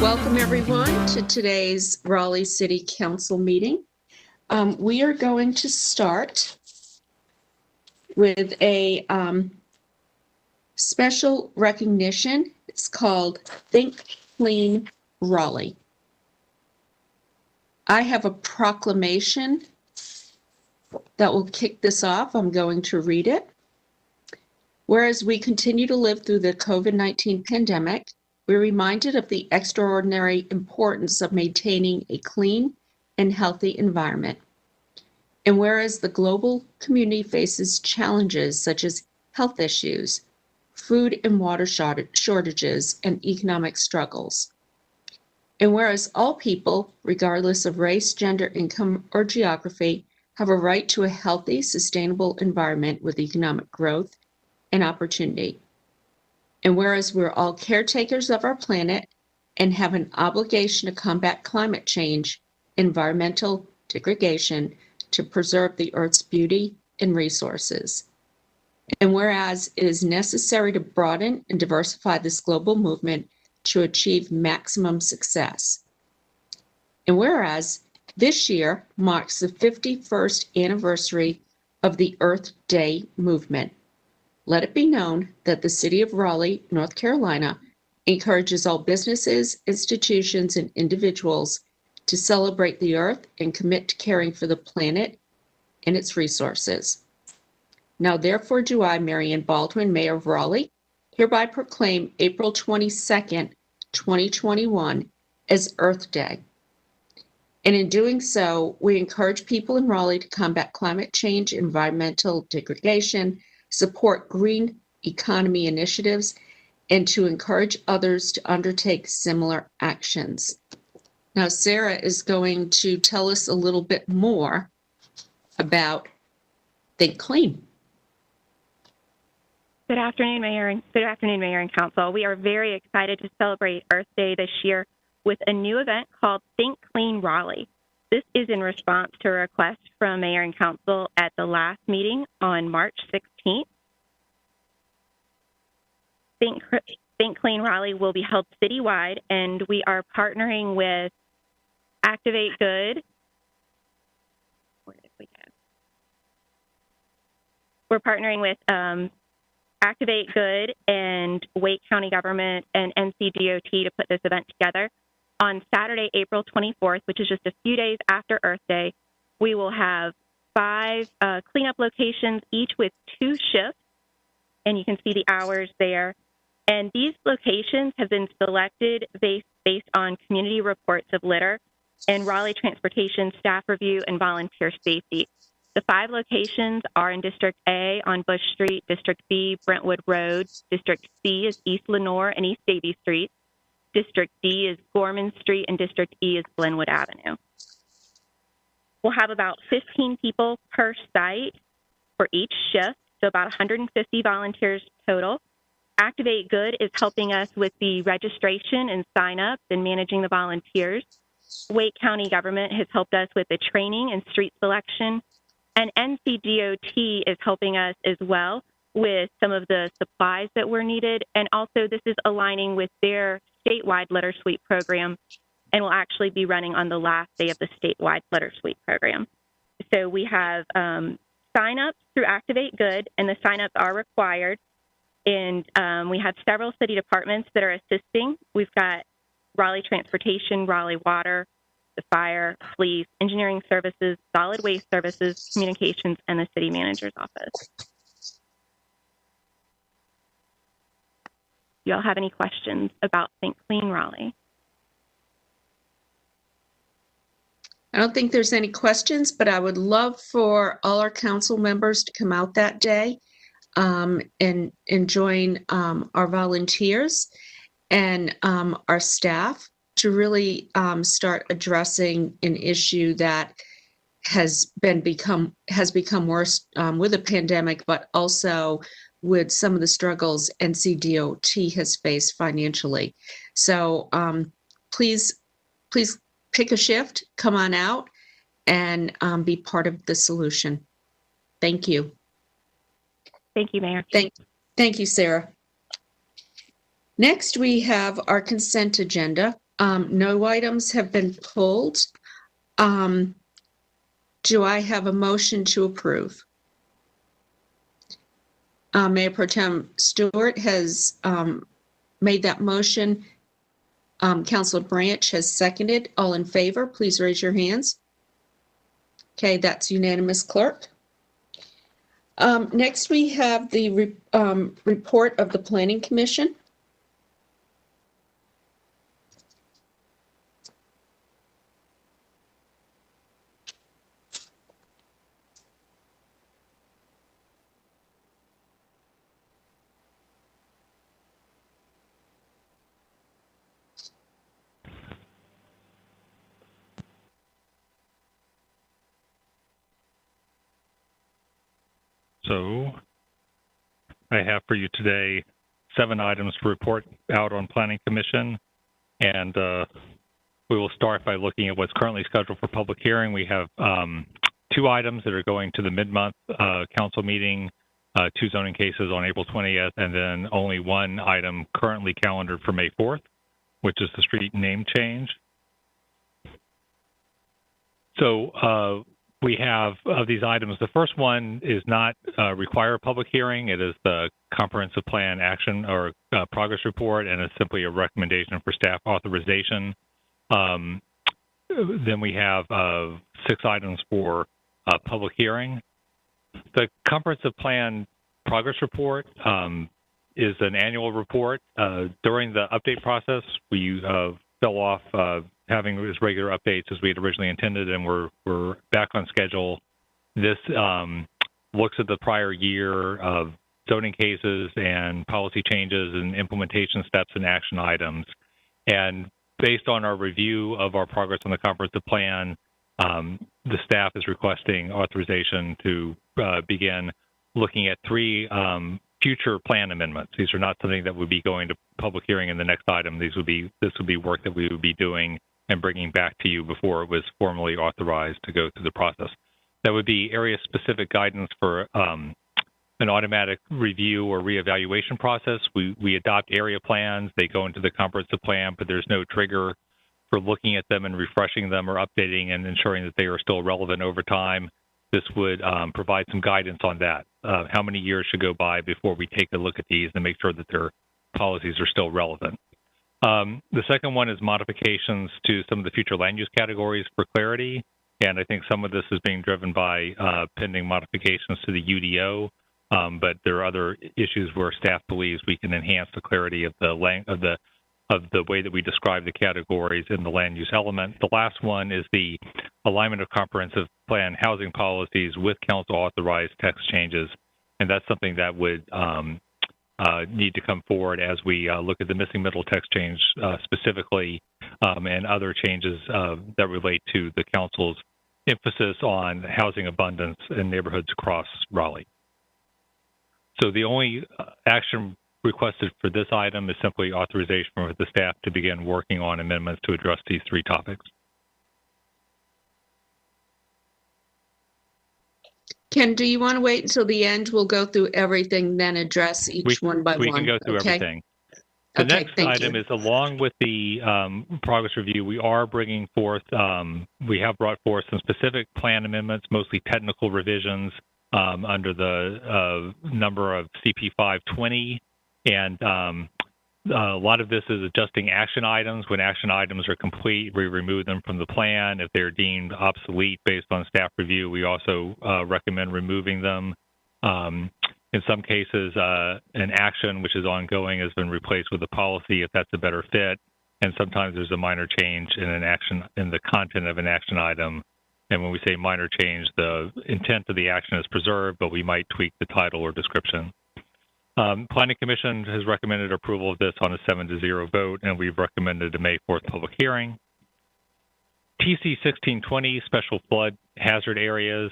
Welcome everyone to today's Raleigh City Council meeting. We are going to start with a special recognition. It's called Think Clean Raleigh. I have a proclamation that will kick this off. I'm going to read it. Whereas we continue to live through the COVID-19 pandemic, we're reminded of the extraordinary importance of maintaining a clean and healthy environment. And whereas the global community faces challenges such as health issues, food and water shortages, and economic struggles. And whereas all people, regardless of race, gender, income, or geography, have a right to a healthy, sustainable environment with economic growth and opportunity. And whereas we're all caretakers of our planet and have an obligation to combat climate change, environmental degradation, to preserve the Earth's beauty and resources. And whereas it is necessary to broaden and diversify this global movement to achieve maximum success. And whereas this year marks the 51st anniversary of the Earth Day movement, let it be known that the City of Raleigh, North Carolina, encourages all businesses, institutions, and individuals to celebrate the Earth and commit to caring for the planet and its resources. Now, therefore, do I, Marion Baldwin, Mayor of Raleigh, hereby proclaim April 22nd, 2021 as Earth Day. And in doing so, we encourage people in Raleigh to combat climate change, environmental degradation, support green economy initiatives, and to encourage others to undertake similar actions. Now, Sarah is going to tell us a little bit more about Think Clean. Good afternoon, Mayor and Council. We are very excited to celebrate Earth Day this year with a new event called Think Clean Raleigh. This is in response to a request from Mayor and Council at the last meeting on March 16th. Think Clean Raleigh will be held citywide, and we are partnering with Activate Good. We're partnering with Activate Good and Wake County Government and NCDOT to put this event together. On Saturday, April 24th, which is just a few days after Earth Day, we will have 5 cleanup locations, each with 2 shifts, and you can see the hours there. And these locations have been selected based on community reports of litter and Raleigh Transportation staff review and volunteer safety. The 5 locations are in District A on Bush Street, District B, Brentwood Road, District C is East Lenore and East Davie Street, District D is Gorman Street, and District E is Glenwood Avenue. We'll have about 15 people per site for each shift, so about 150 volunteers total. Activate Good is helping us with the registration and sign-ups and managing the volunteers. Wake County Government has helped us with the training and street selection. And NCDOT is helping us as well with some of the supplies that were needed. And also this is aligning with their statewide litter sweep program, and will actually be running on the last day of the statewide litter sweep program. So we have sign-ups through Activate Good, and the sign-ups are required. And we have several city departments that are assisting. We've got Raleigh Transportation, Raleigh Water, the Fire, Police, Engineering Services, Solid Waste Services, Communications, and the City Manager's Office. Do y'all have any questions about Think Clean Raleigh? I don't think there's any questions, but I would love for all our council members to come out that day and join our volunteers and our staff to really start addressing an issue that has become worse with the pandemic, but also with some of the struggles NCDOT has faced financially. So please pick a shift, come on out, and be part of the solution. Thank you. Thank you, Mayor. Thank you, Sarah. Next, we have our consent agenda. No items have been pulled. Do I have a motion to approve? Mayor Pro Tem Stewart has made that motion. Councilor Branch has seconded. All in favor, please raise your hands. Okay, that's unanimous, clerk. Next, we have the report of the Planning Commission. So I have for you today 7 items to report out on Planning Commission, and we will start by looking at what's currently scheduled for public hearing. We have 2 items that are going to the mid-month council meeting, 2 zoning cases on April 20th, and then only 1 item currently calendared for May 4th, which is the street name change. So we have, of these items, the first one is not require a public hearing. It is the comprehensive plan action or progress report, and it's simply a recommendation for staff authorization. Then we have 6 items for public hearing. The comprehensive plan progress report is an annual report. During the update process, we fell off having as regular updates as we had originally intended, and we're back on schedule. This looks at the prior year of zoning cases and policy changes and implementation steps and action items. And based on our review of our progress on the comprehensive plan, the staff is requesting authorization to begin looking at 3 future plan amendments. These are not something that would be going to public hearing in the next item. This would be work that we would be doing and bringing back to you before it was formally authorized to go through the process. That would be area-specific guidance for an automatic review or reevaluation process. We adopt area plans. They go into the comprehensive plan, but there's no trigger for looking at them and refreshing them or updating and ensuring that they are still relevant over time. This would provide some guidance on that. How many years should go by before we take a look at these and make sure that their policies are still relevant. The second one is modifications to some of the future land use categories for clarity. And I think some of this is being driven by pending modifications to the UDO. But there are other issues where staff believes we can enhance the clarity of the way that we describe the categories in the land use element. The last one is the alignment of comprehensive plan housing policies with council authorized text changes. And that's something that would need to come forward as we look at the missing middle text change specifically and other changes that relate to the council's emphasis on housing abundance in neighborhoods across Raleigh. So the only action requested for this item is simply authorization for the staff to begin working on amendments to address these 3 topics. Ken, do you want to wait until the end? We'll go through everything, then address each one by one. We can go through everything. The next item is, along with the progress review, we are bringing forth, we have brought forth some specific plan amendments, mostly technical revisions under the number of CP 520. And a lot of this is adjusting action items. When action items are complete, we remove them from the plan. If they're deemed obsolete based on staff review, we also recommend removing them. In some cases, an action which is ongoing has been replaced with a policy if that's a better fit. And sometimes there's a minor change in an action in the content of an action item. And when we say minor change, the intent of the action is preserved, but we might tweak the title or description. Planning Commission has recommended approval of this on a 7-0 vote, and we've recommended a May 4th public hearing. TC 1620, special flood hazard areas.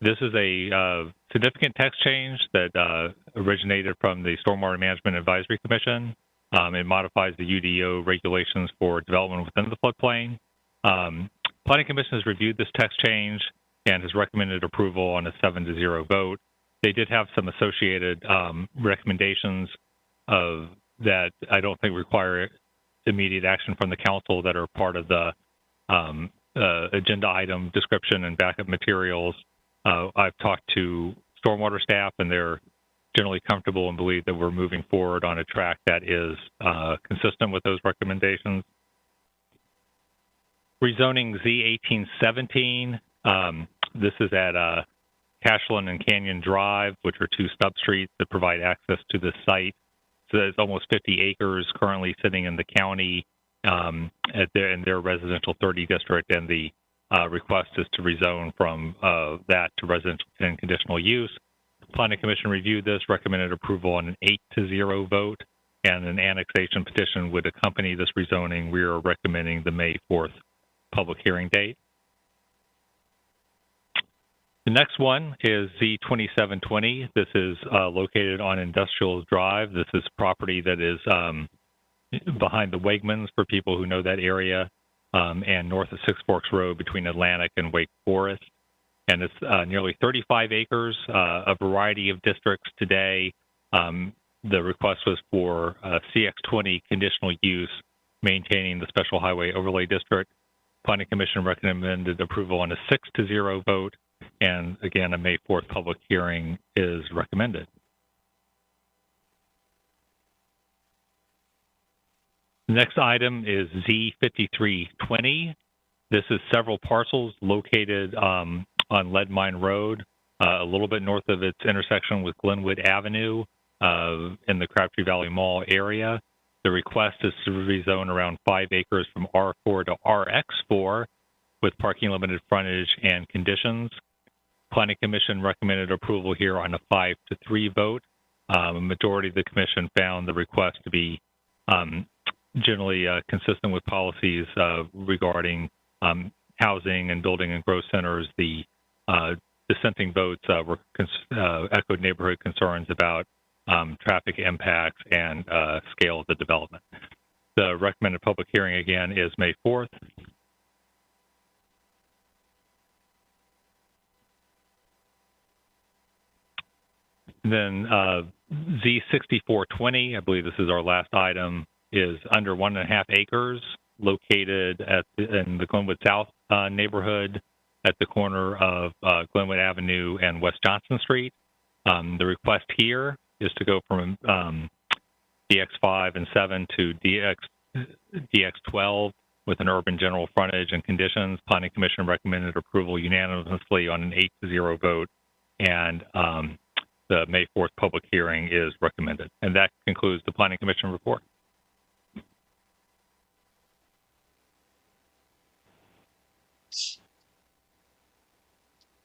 This is a significant text change that originated from the Stormwater Management Advisory Commission. It modifies the UDO regulations for development within the floodplain. Planning Commission has reviewed this text change and has recommended approval on a 7-0 vote. They did have some associated recommendations that I don't think require immediate action from the council that are part of the agenda item description and backup materials. I've talked to stormwater staff, and they're generally comfortable and believe that we're moving forward on a track that is consistent with those recommendations. Rezoning Z1817. This is at Cashland and Canyon Drive, which are two stub streets that provide access to the site. So there's almost 50 acres currently sitting in the county in their residential 30 district, and the request is to rezone from that to residential 10 conditional use. Planning Commission reviewed this, recommended approval on an 8-0 vote, and an annexation petition would accompany this rezoning. We are recommending the May 4th public hearing date. The next one is Z2720. This is located on Industrial Drive. This is property that is behind the Wegmans for people who know that area, and north of Six Forks Road between Atlantic and Wake Forest. And it's nearly 35 acres, a variety of districts today. The request was for CX20 conditional use, maintaining the Special Highway Overlay District. Planning Commission recommended approval on a 6-0 vote, and again, a May 4th public hearing is recommended. The next item is Z5320. This is several parcels located on Lead Mine Road, a little bit north of its intersection with Glenwood Avenue in the Crabtree Valley Mall area. The request is to rezone around 5 acres from R4 to RX4 with parking limited frontage and conditions. Planning Commission recommended approval here on a 5-3 vote. A majority of the commission found the request to be generally consistent with policies regarding housing and building and growth centers. The dissenting votes echoed neighborhood concerns about traffic impacts and scale of the development. The recommended public hearing again is May 4th. Then Z6420, I believe this is our last item, is under 1.5 acres, located in the Glenwood South neighborhood at the corner of Glenwood Avenue and West Johnson Street. The request here is to go from DX5 and 7 to DX12 with an urban general frontage and conditions. Planning Commission recommended approval unanimously on an 8-0 vote, and the May 4th public hearing is recommended. And that concludes the Planning Commission report.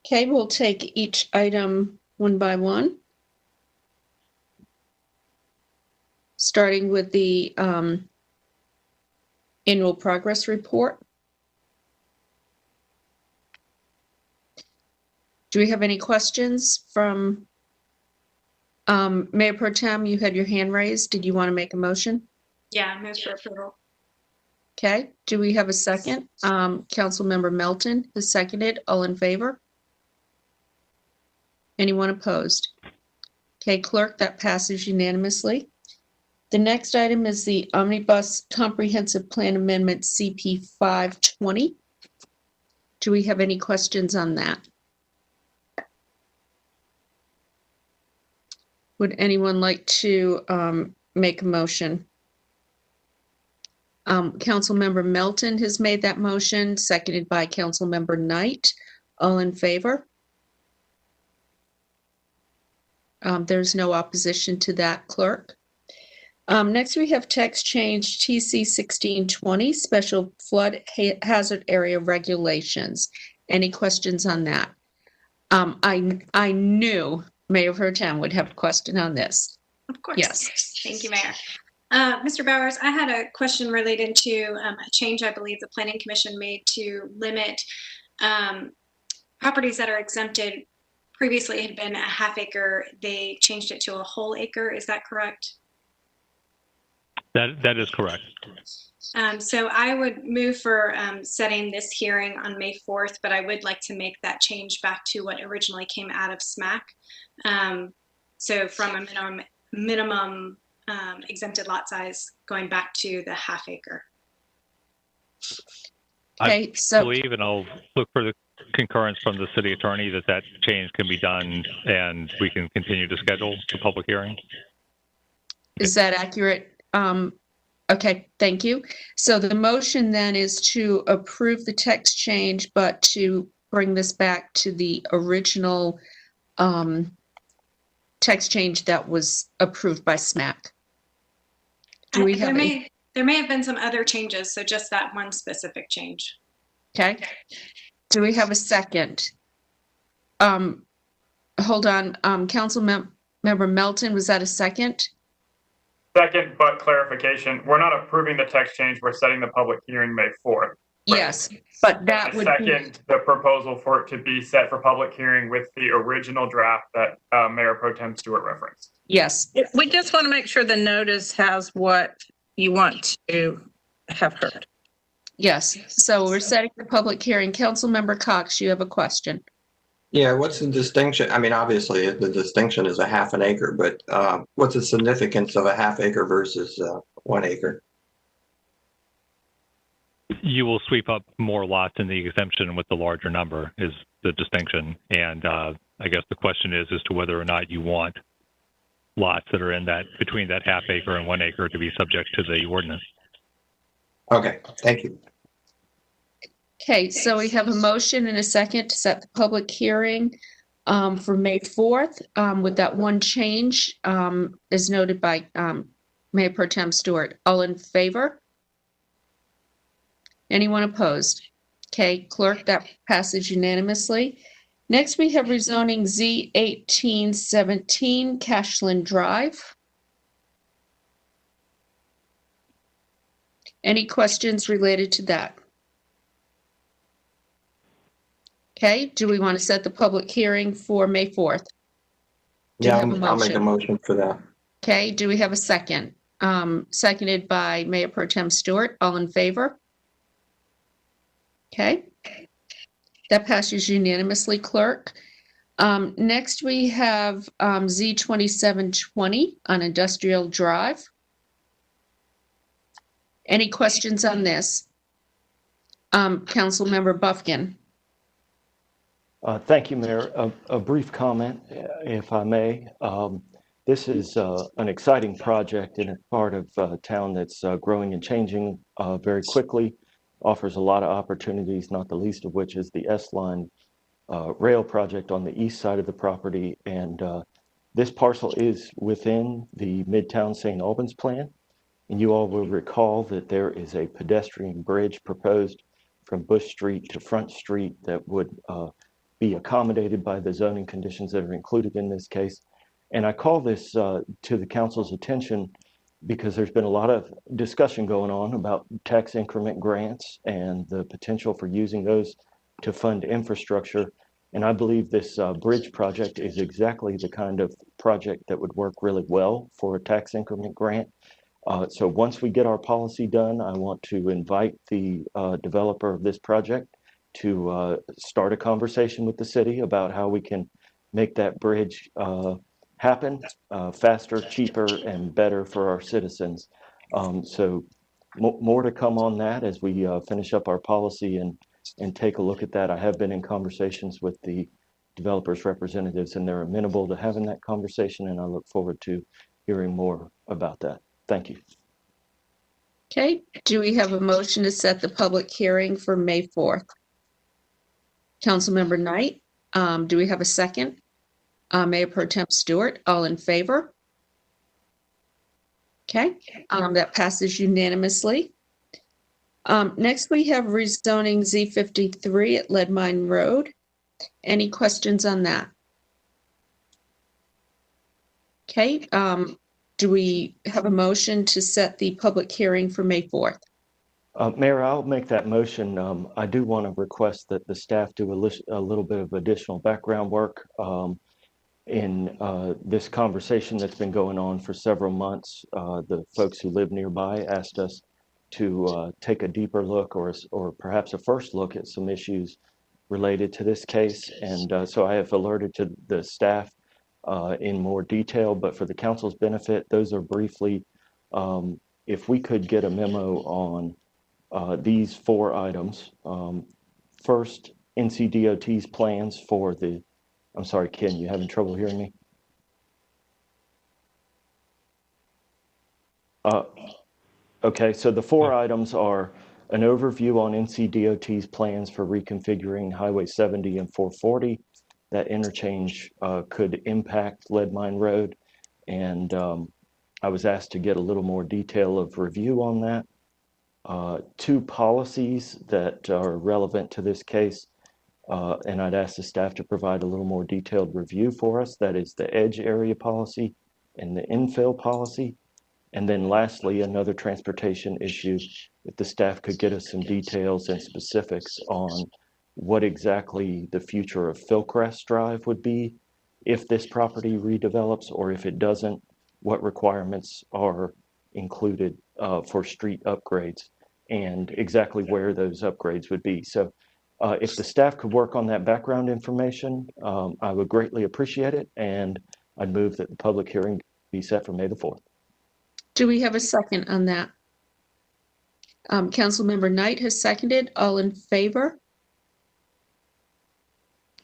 Okay, we'll take each item one by one. Starting with the annual progress report. Do we have any questions from Mayor Pro Tem? You had your hand raised. Did you want to make a motion? Yeah, move for approval. Okay, do we have a second? Councilmember Melton has seconded. All in favor? Anyone opposed? Okay, clerk, that passes unanimously. The next item is the Omnibus Comprehensive Plan Amendment CP 520. Do we have any questions on that? Would anyone like to make a motion? Councilmember Melton has made that motion, seconded by Councilmember Knight. All in favor? There's no opposition to that, clerk. Next, we have text change TC 1620, Special Flood Hazard Area Regulations. Any questions on that? I knew Mayor Pro Tem would have a question on this. Of course. Yes. Thank you, Mayor. Mr. Bowers, I had a question related to a change I believe the Planning Commission made to limit properties that are exempted. Previously it had been a half acre. They changed it to a whole acre. Is that correct? That is correct. So I would move for setting this hearing on May 4th, but I would like to make that change back to what originally came out of SMAC. So from a minimum exempted lot size going back to the half acre. Okay, I so believe, and I'll look for the concurrence from the city attorney that change can be done and we can continue to schedule the public hearing. is that accurate? Okay, thank you. So the motion then is to approve the text change, but to bring this back to the original text change that was approved by SMAC. Do we have There may have been some other changes, so just that one specific change. Okay. Do we have a second? Hold on, Council Member Melton, was that a second? Second, but clarification, we're not approving the text change, we're setting the public hearing May 4th. Yes, but that The would second, the proposal for it to be set for public hearing with the original draft that Mayor Pro Tem Stewart referenced. yes. We just want to make sure the notice has what you want to have heard. Yes, so we're setting the public hearing. Councilmember Cox, you have a question. Yeah, what's the distinction? I mean, obviously the distinction is a half an acre, but what's the significance of a half acre versus 1 acre? You will sweep up more lots in the exemption with the larger number is the distinction. And I guess the question is as to whether or not you want lots that are in that between that half acre and 1 acre to be subject to the ordinance. Okay, thank you. Okay, so we have a motion and a second to set the public hearing for May 4th with that one change as noted by Mayor Pro Tem Stewart. All in favor? Anyone opposed? Okay, clerk, that passes unanimously. Next, we have rezoning Z1817 Cashland Drive. Any questions related to that? Okay, do we want to set the public hearing for May 4th? Do Yeah, we have a I'll make a motion for that. Okay, do we have a second? Seconded by Mayor Pro Tem Stewart. All in favor? Okay. That passes unanimously, clerk. Next, we have Z2720 on Industrial Drive. Any questions on this? Councilmember Buffkin. Thank you, Mayor. A brief comment, if I may. This is an exciting project in a part of town that's growing and changing very quickly, offers a lot of opportunities, not the least of which is the S-Line rail project on the east side of the property. And this parcel is within the Midtown St. Albans plan. And you all will recall that there is a pedestrian bridge proposed from Bush Street to Front Street that would be accommodated by the zoning conditions that are included in this case. And I call this to the council's attention because there's been a lot of discussion going on about tax increment grants and the potential for using those to fund infrastructure. And I believe this bridge project is exactly the kind of project that would work really well for a tax increment grant. So once we get our policy done, I want to invite the developer of this project to start a conversation with the city about how we can make that bridge happen faster, cheaper, and better for our citizens. So more to come on that as we finish up our policy and take a look at that. I have been in conversations with the developers' representatives, and they're amenable to having that conversation, and I look forward to hearing more about that. Thank you. Okay, do we have a motion to set the public hearing for May 4th? Councilmember Knight, do we have a second? Mayor Pro Tem Stewart, all in favor? Okay, that passes unanimously. Next, we have rezoning Z53 at Lead Mine Road. Any questions on that? Okay, do we have a motion to set the public hearing for May 4th? Mayor, I'll make that motion. I do want to request that the staff do a little bit of additional background work in this conversation that's been going on for several months. The folks who live nearby asked us to take a deeper look or perhaps a first look at some issues related to this case. And so I have alerted to the staff in more detail, but for the council's benefit, those are briefly, if we could get a memo on these 4 items. First, NCDOT's plans for the, I'm sorry, Ken, you having trouble hearing me? Okay, so the 4 items are an overview on NCDOT's plans for reconfiguring Highway 70 and 440. That interchange could impact Lead Mine Road, and I was asked to get a little more detail of review on that. 2 policies that are relevant to this case, and I'd ask the staff to provide a little more detailed review for us. That is the edge area policy and the infill policy. And then lastly, another transportation issue, if the staff could get us some details and specifics on what exactly the future of Fillcrest Drive would be if this property redevelops, or if it doesn't, what requirements are included for street upgrades and exactly where those upgrades would be. So if the staff could work on that background information, I would greatly appreciate it. And I'd move that the public hearing be set for May the 4th. Do we have a second on that? Councilmember Knight has seconded. All in favor?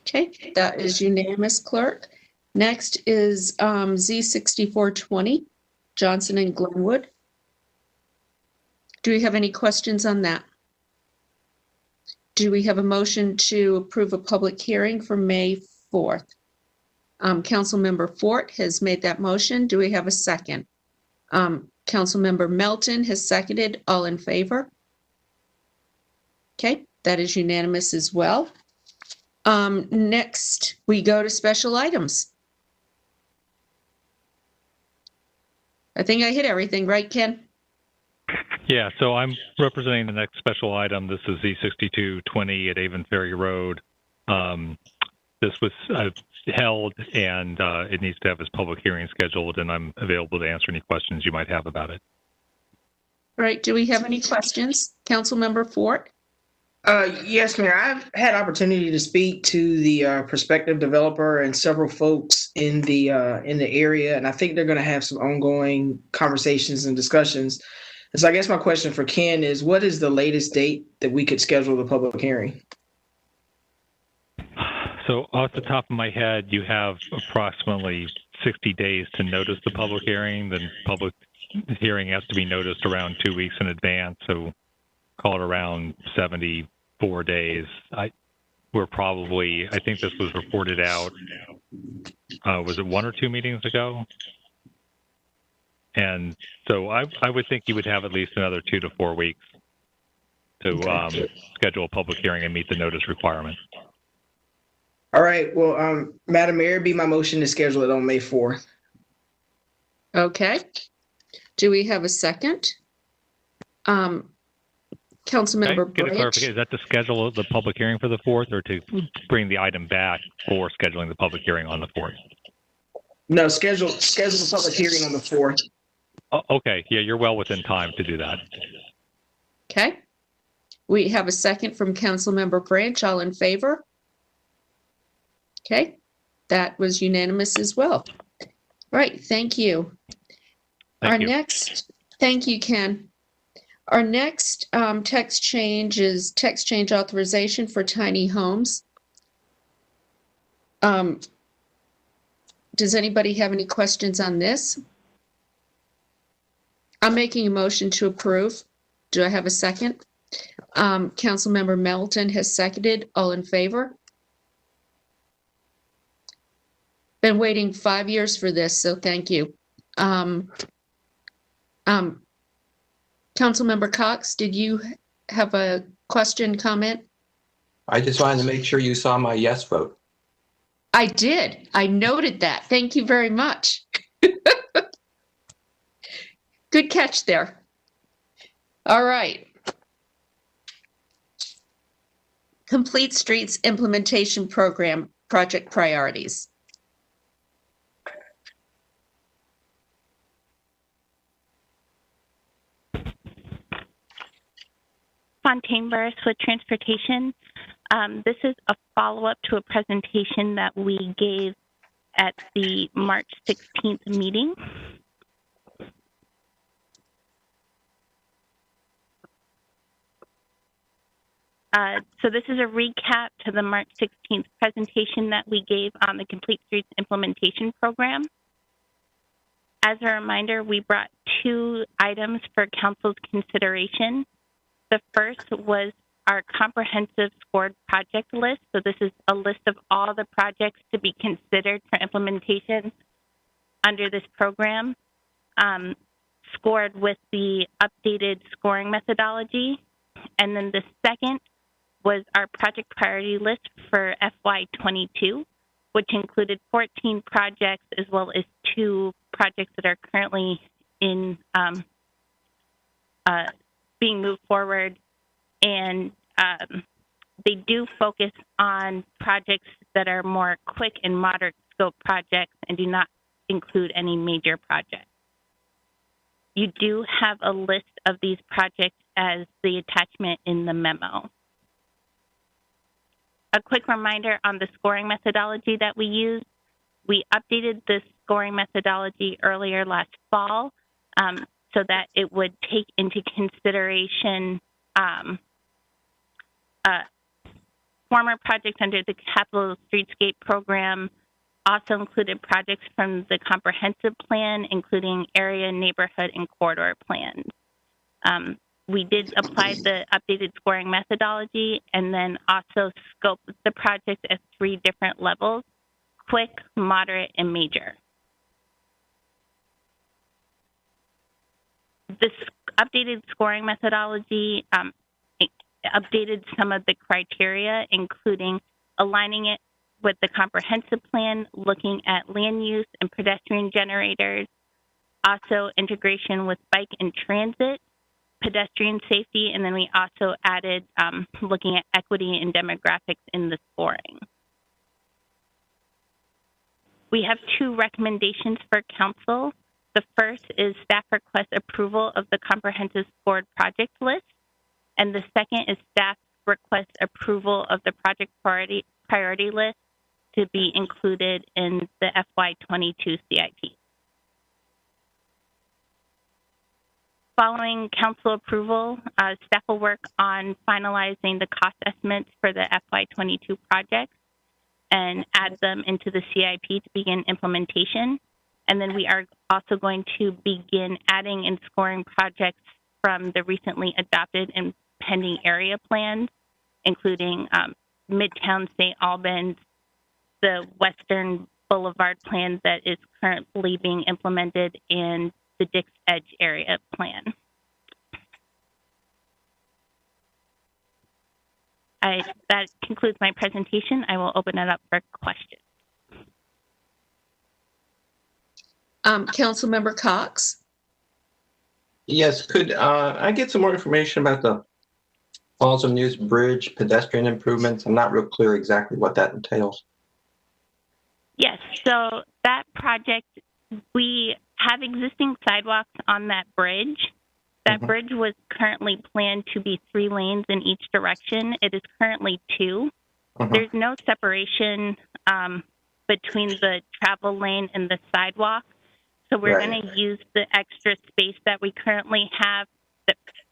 Okay, that is unanimous, clerk. Next is Z6420, Johnson and Glenwood. Do we have any questions on that? Do we have a motion to approve a public hearing for May 4th? Councilmember Fort has made that motion. Do we have a second? Councilmember Melton has seconded. All in favor? Okay, that is unanimous as well. Next, we go to special items. I think I hit everything, right, Ken? Yeah, so I'm representing the next special item. This is Z6220 at Avon Ferry Road. This was held, and it needs to have its public hearing scheduled, and I'm available to answer any questions you might have about it. All right, do we have any questions? Councilmember Fort? Yes, Mayor. I've had opportunity to speak to the prospective developer and several folks in the area, and I think they're going to have some ongoing conversations and discussions. And so I guess my question for Ken is, what is the latest date that we could schedule the public hearing? So off the top of my head, you have approximately 60 days to notice the public hearing. The public hearing has to be noticed around 2 weeks in advance, so call it around 74 days. We're probably, I think this was reported out, was it 1 or 2 meetings ago? And so I would think you would have at least another 2 to 4 weeks to schedule a public hearing and meet the notice requirement. All right. Well, Madam Mayor, it'd be my motion to schedule it on May 4th. Okay. Do we have a second? Councilmember Get a Branch. clarification. Is that to schedule the public hearing for the 4th, or to bring the item back for scheduling the public hearing on the 4th? No, schedule the public hearing on the 4th. Oh, okay. Yeah, you're well within time to do that. Okay. We have a second from Councilmember Branch. All in favor? Okay. That was unanimous as well. Right. Thank you. Thank you. Next, thank you, Ken. Our next text change is text change authorization for tiny homes. Does anybody have any questions on this? I'm making a motion to approve. Do I have a second? Councilmember Melton has seconded. All in favor? Been waiting 5 years for this, so thank you. Councilmember Cox, did you have a question, comment? I just wanted to make sure you saw my yes vote. I did. I noted that. Thank you very much. Good catch there. All right. Complete Streets Implementation Program Project Priorities. Fontaine Burris with Transportation. This is a follow-up to a presentation that we gave at the March 16th meeting. So this is a recap to the March 16th presentation that we gave on the Complete Streets Implementation Program. As a reminder, we brought 2 items for Council's consideration. The first was our comprehensive scored project list. So this is a list of all the projects to be considered for implementation under this program, scored with the updated scoring methodology. And then the second was our project priority list for FY22, which included 14 projects as well as 2 projects that are currently in being moved forward. And they do focus on projects that are more quick and moderate scope projects and do not include any major projects. You do have a list of these projects as the attachment in the memo. A quick reminder on the scoring methodology that we use. We updated the scoring methodology earlier last fall so that it would take into consideration former projects under the Capital Streetscape Program, also included projects from the comprehensive plan, including area, neighborhood, and corridor plans. We did apply the updated scoring methodology and then also scoped the project at 3 different levels: quick, moderate, and major. This updated scoring methodology updated some of the criteria, including aligning it with the comprehensive plan, looking at land use and pedestrian generators, also integration with bike and transit, pedestrian safety, and then we also added looking at equity and demographics in the scoring. We have 2 recommendations for council. The first is staff request approval of the comprehensive scored project list, and the second is staff request approval of the project priority list to be included in the FY22 CIP. Following council approval, staff will work on finalizing the cost estimates for the FY22 projects and add them into the CIP to begin implementation. And then we are also going to begin adding and scoring projects from the recently adopted and pending area plans, including Midtown St. Albans, the Western Boulevard plan that is currently being implemented, and the Dix Edge area plan. That concludes my presentation. I will open it up for questions. Councilmember Cox? Yes, could I get some more information about the Falls of News Bridge pedestrian improvements? I'm not real clear exactly what that entails. Yes, so that project, we have existing sidewalks on that bridge. That bridge was currently planned to be 3 lanes in each direction. It is currently 2. There's no separation between the travel lane and the sidewalk. So we're going to use the extra space that we currently have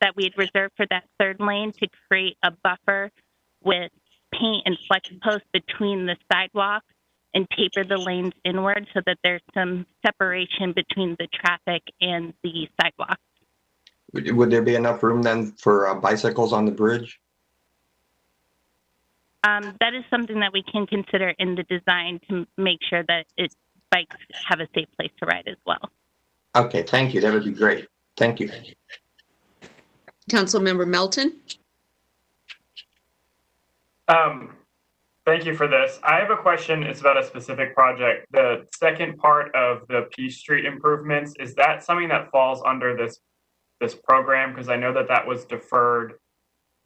that we had reserved for that 3rd lane to create a buffer with paint and flex posts between the sidewalk and taper the lanes inward so that there's some separation between the traffic and the sidewalk. Would there be enough room then for bicycles on the bridge? That is something that we can consider in the design to make sure that bikes have a safe place to ride as well. Okay, thank you. That would be great. Thank you. Councilmember Melton? Thank you for this. I have a question. It's about a specific project. The second part of the Peace Street improvements, is that something that falls under this program? Because I know that was deferred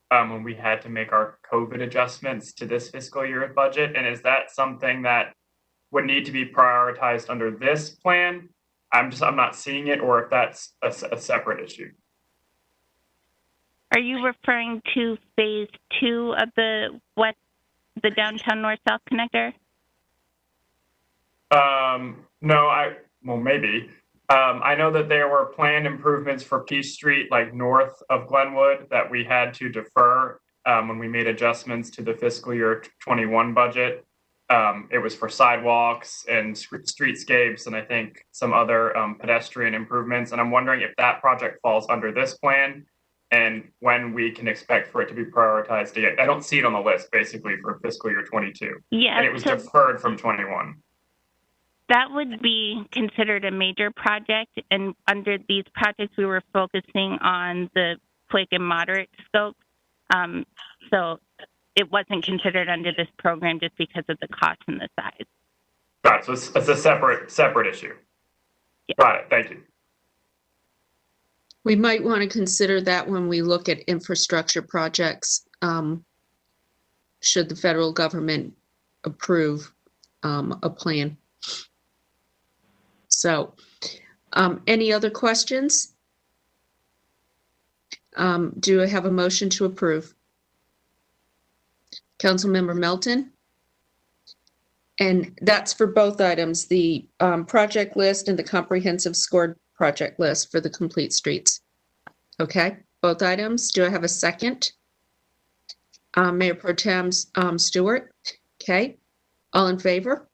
when we had to make our COVID adjustments to this fiscal year budget. And is that something that would need to be prioritized under this plan? I'm not seeing it, or if that's a separate issue. Are you referring to phase 2 of the downtown north-south connector? No, well, maybe. I know that there were planned improvements for Peace Street, like north of Glenwood, that we had to defer when we made adjustments to the fiscal year 21 budget. It was for sidewalks and streetscapes and I think some other pedestrian improvements. And I'm wondering if that project falls under this plan and when we can expect for it to be prioritized again. I don't see it on the list basically for fiscal year 22. Yeah, and it was deferred from 21. That would be considered a major project, and under these projects, we were focusing on the quick and moderate scope. So it wasn't considered under this program just because of the cost and the size. Got it. So it's a separate issue. Yeah. Got it. Thank you. We might want to consider that when we look at infrastructure projects, should the federal government approve a plan. So, any other questions? Do I have a motion to approve? Councilmember Melton? And that's for both items, the project list and the comprehensive scored project list for the complete streets. Okay, both items. Do I have a second? Mayor Pro Tem Stewart? Okay, all in favor?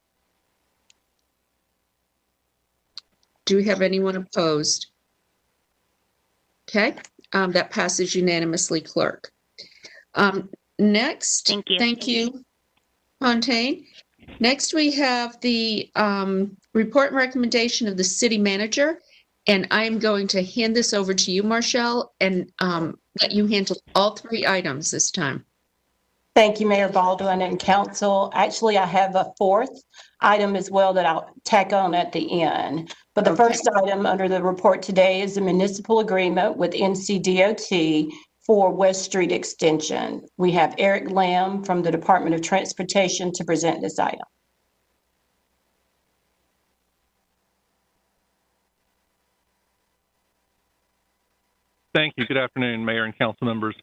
Do we have anyone opposed? Okay, that passes unanimously, clerk. Next, thank you, Fontaine. Next, we have the report and recommendation of the city manager, and I'm going to hand this over to you, Marshall, and let you handle all three items this time. Thank you, Mayor Baldwin and council. Actually, I have a fourth item as well that I'll tack on at the end. But the first item under the report today is a municipal agreement with NCDOT for West Street Extension. We have Eric Lamb from the Department of Transportation to present this item. Thank you. Good afternoon, Mayor and council members.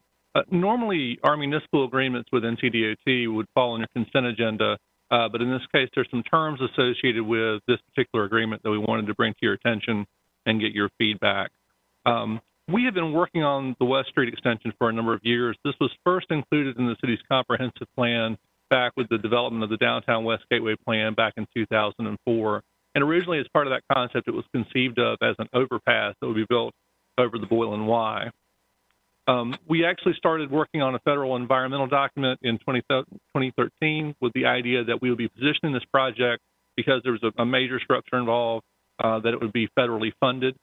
Normally, our municipal agreements with NCDOT would fall on your consent agenda, but in this case, there's some terms associated with this particular agreement that we wanted to bring to your attention and get your feedback. We have been working on the West Street extension for a number of years. This was first included in the city's comprehensive plan back with the development of the Downtown West Gateway Plan back in 2004. And originally, as part of that concept, it was conceived of as an overpass that would be built over the Boylan Y. We actually started working on a federal environmental document in 2013 with the idea that we would be positioning this project because there was a major structure involved, that it would be federally funded.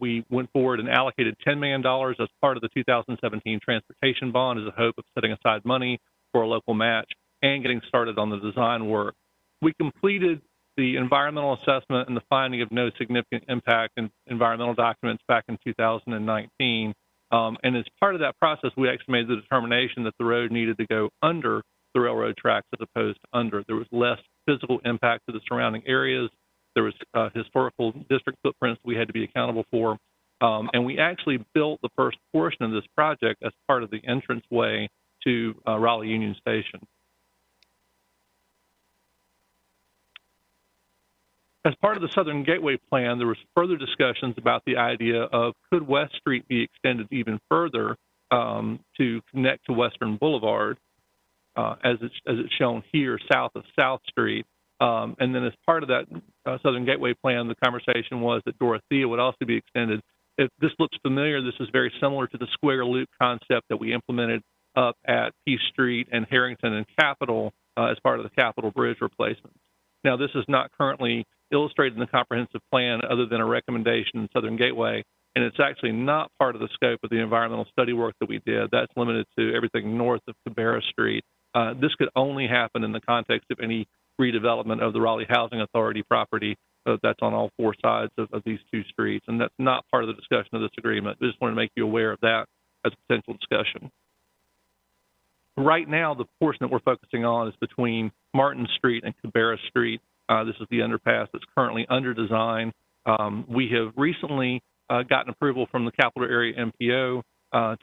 We went forward and allocated $10 million as part of the 2017 transportation bond as a hope of setting aside money for a local match and getting started on the design work. We completed the environmental assessment and the finding of no significant impact in environmental documents back in 2019. And as part of that process, we actually made the determination that the road needed to go under the railroad tracks as opposed to under. There was less physical impact to the surrounding areas. There was historical district footprints we had to be accountable for. And we actually built the first portion of this project as part of the entranceway to Raleigh Union Station. As part of the Southern Gateway Plan, there was further discussions about the idea of could West Street be extended even further to connect to Western Boulevard, as it's shown here south of South Street. And then as part of that Southern Gateway Plan, the conversation was that Dorothea would also be extended. If this looks familiar, this is very similar to the square loop concept that we implemented up at Peace Street and Harrington and Capitol as part of the Capitol Bridge replacements. Now, this is not currently illustrated in the comprehensive plan other than a recommendation in Southern Gateway, and it's actually not part of the scope of the environmental study work that we did. That's limited to everything north of Cabarrus Street. This could only happen in the context of any redevelopment of the Raleigh Housing Authority property that's on all four sides of these two streets, and that's not part of the discussion of this agreement. I just wanted to make you aware of that as a potential discussion. Right now, the portion that we're focusing on is between Martin Street and Cabarrus Street. This is the underpass that's currently under design. We have recently gotten approval from the Capital Area MPO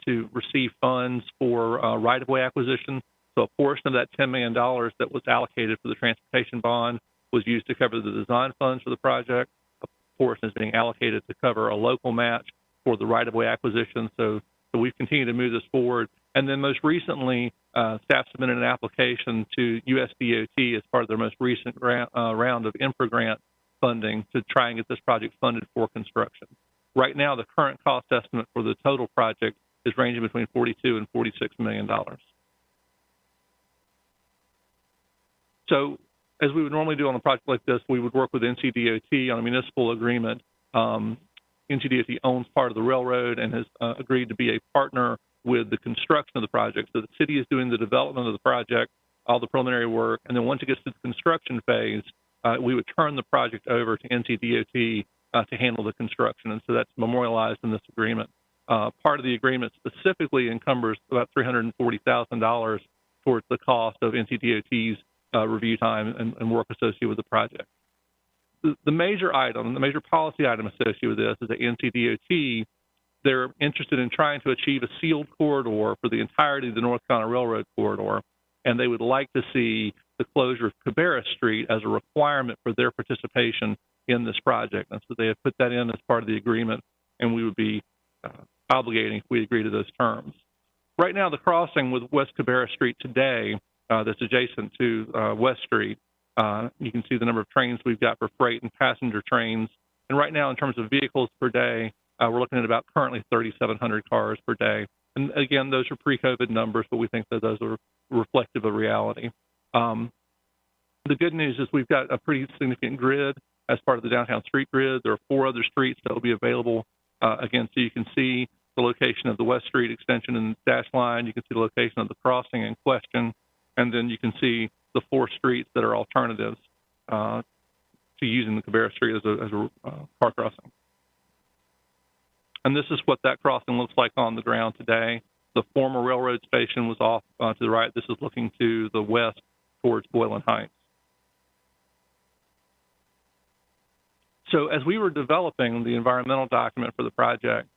to receive funds for right-of-way acquisition. So a portion of that $10 million that was allocated for the transportation bond was used to cover the design funds for the project. A portion is being allocated to cover a local match for the right-of-way acquisition. So we've continued to move this forward. And then most recently, staff submitted an application to USDOT as part of their most recent round of infra grant funding to try and get this project funded for construction. Right now, the current cost estimate for the total project is ranging between $42 and $46 million. So as we would normally do on a project like this, we would work with NCDOT on a municipal agreement. NCDOT owns part of the railroad and has agreed to be a partner with the construction of the project. So the city is doing the development of the project, all the preliminary work, and then once it gets to the construction phase, we would turn the project over to NCDOT to handle the construction. And so that's memorialized in this agreement. Part of the agreement specifically encumbers about $340,000 towards the cost of NCDOT's review time and work associated with the project. The major item, the major policy item associated with this is that NCDOT, they're interested in trying to achieve a sealed corridor for the entirety of the North Carolina Railroad corridor, and they would like to see the closure of Cabarrus Street as a requirement for their participation in this project. And so they have put that in as part of the agreement, and we would be obligating if we agree to those terms. Right now, the crossing with West Cabarrus Street today that's adjacent to West Street, you can see the number of trains we've got for freight and passenger trains. And right now, in terms of vehicles per day, we're looking at about currently 3,700 cars per day. And again, those are pre-COVID numbers, but we think that those are reflective of reality. The good news is we've got a pretty significant grid as part of the downtown street grid. There are 4 other streets that will be available. Again, so you can see the location of the West Street extension and dash line. You can see the location of the crossing in question. And then you can see the 4 streets that are alternatives to using the Cabarrus Street as a car crossing. And this is what that crossing looks like on the ground today. The former railroad station was off to the right. This is looking to the west towards Boylan Heights. So as we were developing the environmental document for the project,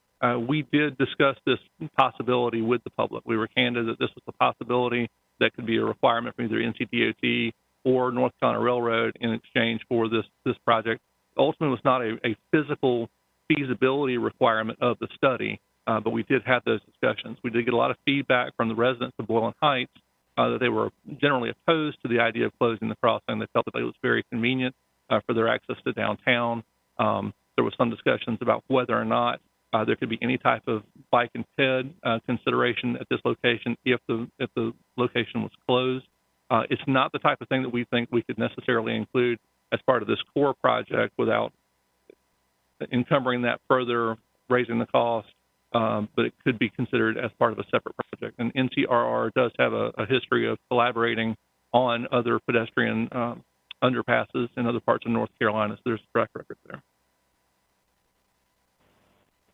we did discuss this possibility with the public. We were candid that this was a possibility that could be a requirement from either NCDOT or North Carolina Railroad in exchange for this project. Ultimately, it was not a physical feasibility requirement of the study, but we did have those discussions. We did get a lot of feedback from the residents of Boylan Heights that they were generally opposed to the idea of closing the crossing. They felt that it was very convenient for their access to downtown. There was some discussions about whether or not there could be any type of bike and ped consideration at this location if the location was closed. It's not the type of thing that we think we could necessarily include as part of this core project without encumbering that further, raising the cost, but it could be considered as part of a separate project. And NCRR does have a history of collaborating on other pedestrian underpasses in other parts of North Carolina, so there's a track record there.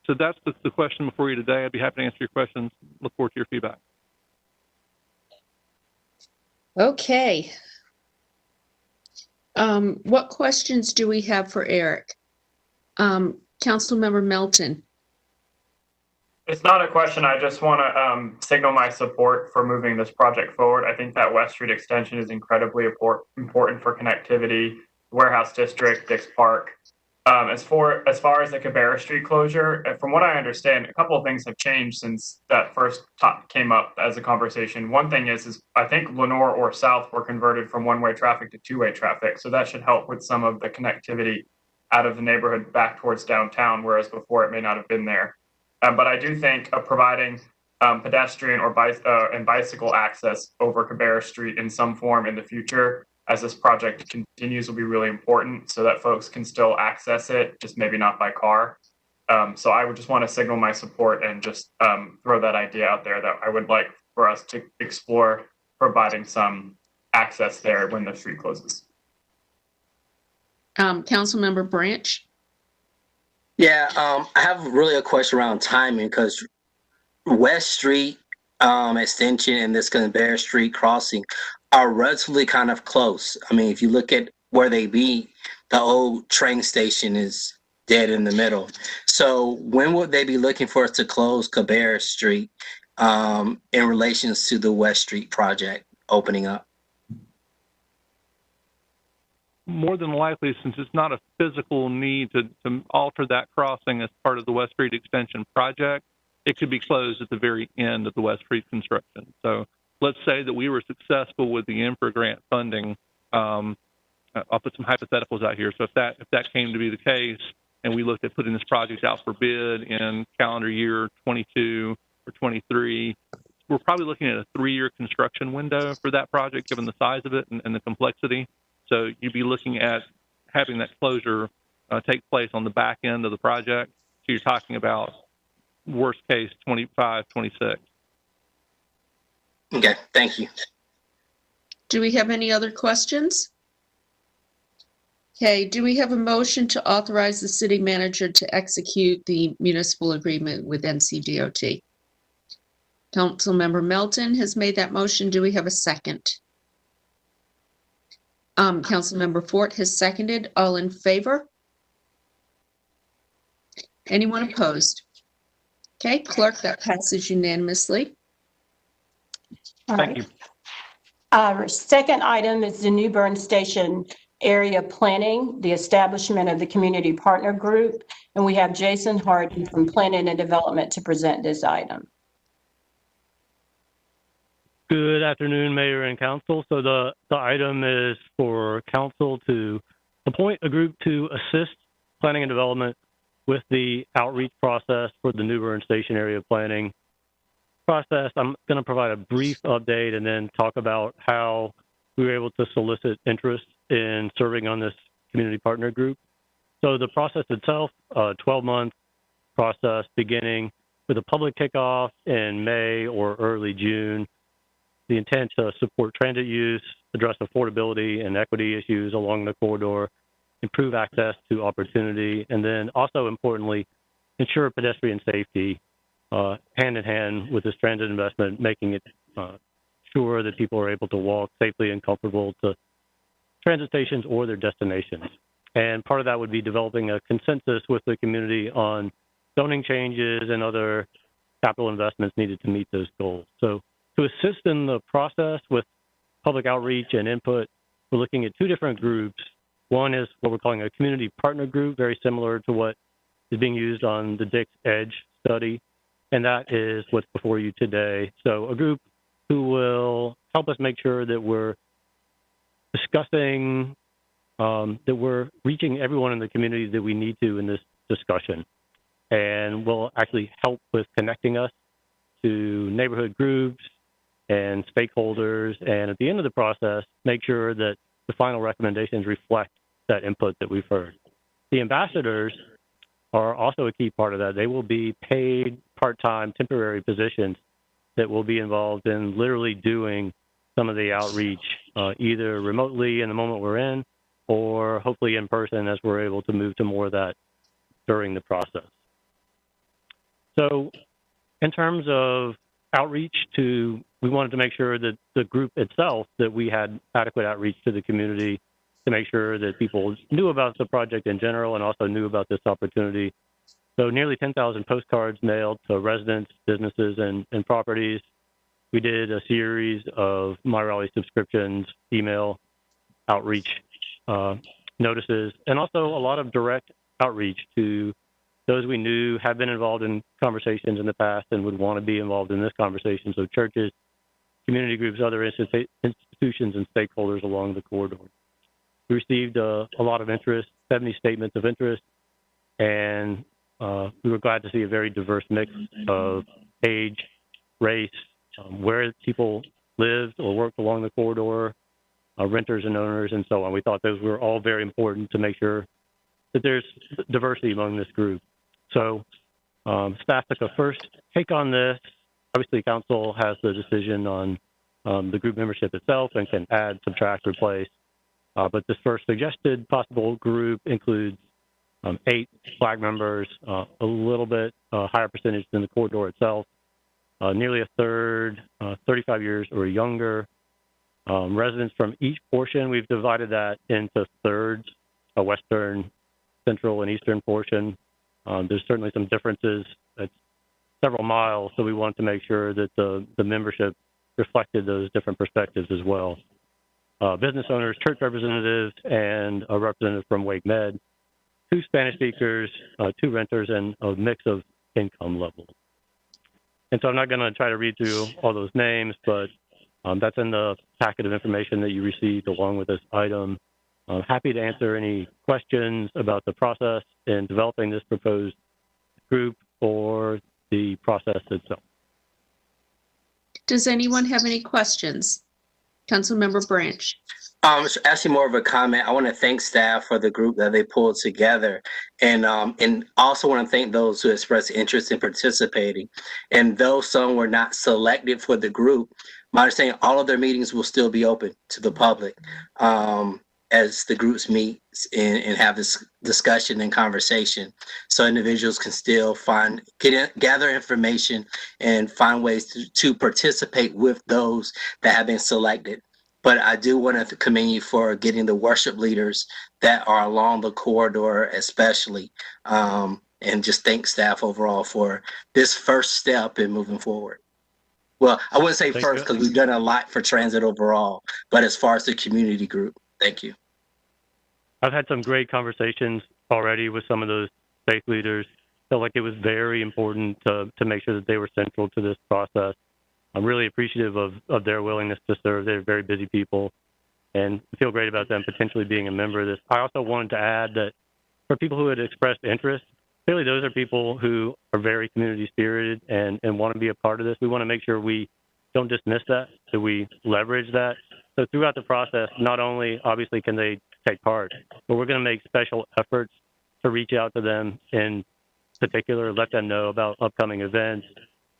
So that's the question before you today. I'd be happy to answer your questions. Look forward to your feedback. Okay. What questions do we have for Eric? Councilmember Melton. It's not a question. I just want to signal my support for moving this project forward. I think that West Street extension is incredibly important for connectivity, Warehouse District, Dix Park. As far as the Cabarrus Street closure, from what I understand, a couple of things have changed since that first came up as a conversation. One thing is I think Lenore or South were converted from one-way traffic to two-way traffic, so that should help with some of the connectivity out of the neighborhood back towards downtown, whereas before it may not have been there. But I do think providing pedestrian or bicycle access over Cabarrus Street in some form in the future as this project continues will be really important so that folks can still access it, just maybe not by car. So I would just want to signal my support and just throw that idea out there that I would like for us to explore providing some access there when the street closes. Councilmember Branch. Yeah, I have really a question around timing because West Street extension and this Cabarrus Street crossing are relatively kind of close. I mean, if you look at where they be, the old train station is dead in the middle. So when would they be looking for us to close Cabarrus Street in relations to the West Street project opening up? more than likely, since it's not a physical need to alter that crossing as part of the West Street Extension project, it could be closed at the very end of the West Street construction. So let's say that we were successful with the INFRA grant funding. I'll put some hypotheticals out here. So if that came to be the case, and we looked at putting this project out for bid in calendar year 22 or 23, we're probably looking at a 3-year construction window for that project, given the size of it and the complexity. So you'd be looking at having that closure take place on the back end of the project. So you're talking about worst case 25, 26. Okay, thank you. Do we have any other questions? Okay, do we have a motion to authorize the city manager to execute the municipal agreement with NCDOT? Councilmember Melton has made that motion. Do we have a second? Councilmember Fort has seconded. All in favor? Anyone opposed? Okay, clerk, that passes unanimously. Thank you. Our second item is the new Bern Station area planning, the establishment of the community partner group, and we have Jason Harden from Planning and Development to present this item. Good afternoon, Mayor and Council. So the item is for Council to appoint a group to assist Planning and Development with the outreach process for the New Bern Station area planning process. I'm going to provide a brief update and then talk about how we were able to solicit interest in serving on this community partner group. So the process itself, a 12-month process beginning with a public kickoff in May or early June. The intent to support transit use, address affordability and equity issues along the corridor, improve access to opportunity, and then also importantly, ensure pedestrian safety hand in hand with this transit investment, making it sure that people are able to walk safely and comfortable to transit stations or their destinations. And part of that would be developing a consensus with the community on zoning changes and other capital investments needed to meet those goals. So to assist in the process with public outreach and input, we're looking at 2 different groups. One is what we're calling a community partner group, very similar to what is being used on the Dick's Edge study, and that is what's before you today. So a group who will help us make sure that we're discussing, that we're reaching everyone in the community that we need to in this discussion, and will actually help with connecting us to neighborhood groups and stakeholders, and at the end of the process, make sure that the final recommendations reflect that input that we've heard. The ambassadors are also a key part of that. They will be paid part-time temporary positions that will be involved in literally doing some of the outreach, either remotely in the moment we're in, or hopefully in person as we're able to move to more of that during the process. So in terms of outreach we wanted to make sure that the group itself, that we had adequate outreach to the community to make sure that people knew about the project in general and also knew about this opportunity. So nearly 10,000 postcards mailed to residents, businesses, and properties. We did a series of My Raleigh subscriptions, email outreach notices, and also a lot of direct outreach to those we knew had been involved in conversations in the past and would want to be involved in this conversation. So churches, community groups, other institutions, and stakeholders along the corridor. We received a lot of interest, 70 statements of interest, and we were glad to see a very diverse mix of age, race, where people lived or worked along the corridor, renters and owners, and so on. We thought those were all very important to make sure that there's diversity among this group. So staff took a first take on this. Obviously, council has the decision on the group membership itself and can add, subtract, replace. But this first suggested possible group includes 8 Black members, a little bit higher percentage than the corridor itself, nearly a third, 35 years or younger. Residents from each portion, we've divided that into thirds, a western, central, and eastern portion. There's certainly some differences. It's several miles, so we want to make sure that the membership reflected those different perspectives as well. business owners, church representatives, and a representative from Wake Med, 2 Spanish speakers, 2 renters, and a mix of income levels. And so I'm not going to try to read through all those names, but that's in the packet of information that you received along with this item. I'm happy to answer any questions about the process in developing this proposed group or the process itself. Does anyone have any questions? Councilmember Branch. It's actually more of a comment. I want to thank staff for the group that they pulled together, and also want to thank those who expressed interest in participating. And though some were not selected for the group, my understanding, all of their meetings will still be open to the public as the groups meet and have this discussion and conversation. So individuals can still gather information and find ways to participate with those that have been selected. But I do want to commend you for getting the worship leaders that are along the corridor, especially, and just thank staff overall for this first step in moving forward. Well, I wouldn't say first because we've done a lot for transit overall, but as far as the community group, thank you. I've had some great conversations already with some of those faith leaders. Felt like it was very important to make sure that they were central to this process. I'm really appreciative of their willingness to serve. They're very busy people, and I feel great about them potentially being a member of this. I also wanted to add that for people who had expressed interest, clearly those are people who are very community spirited and want to be a part of this. We want to make sure we don't dismiss that we leverage that. So throughout the process, not only obviously can they take part, but we're going to make special efforts to reach out to them in particular, let them know about upcoming events.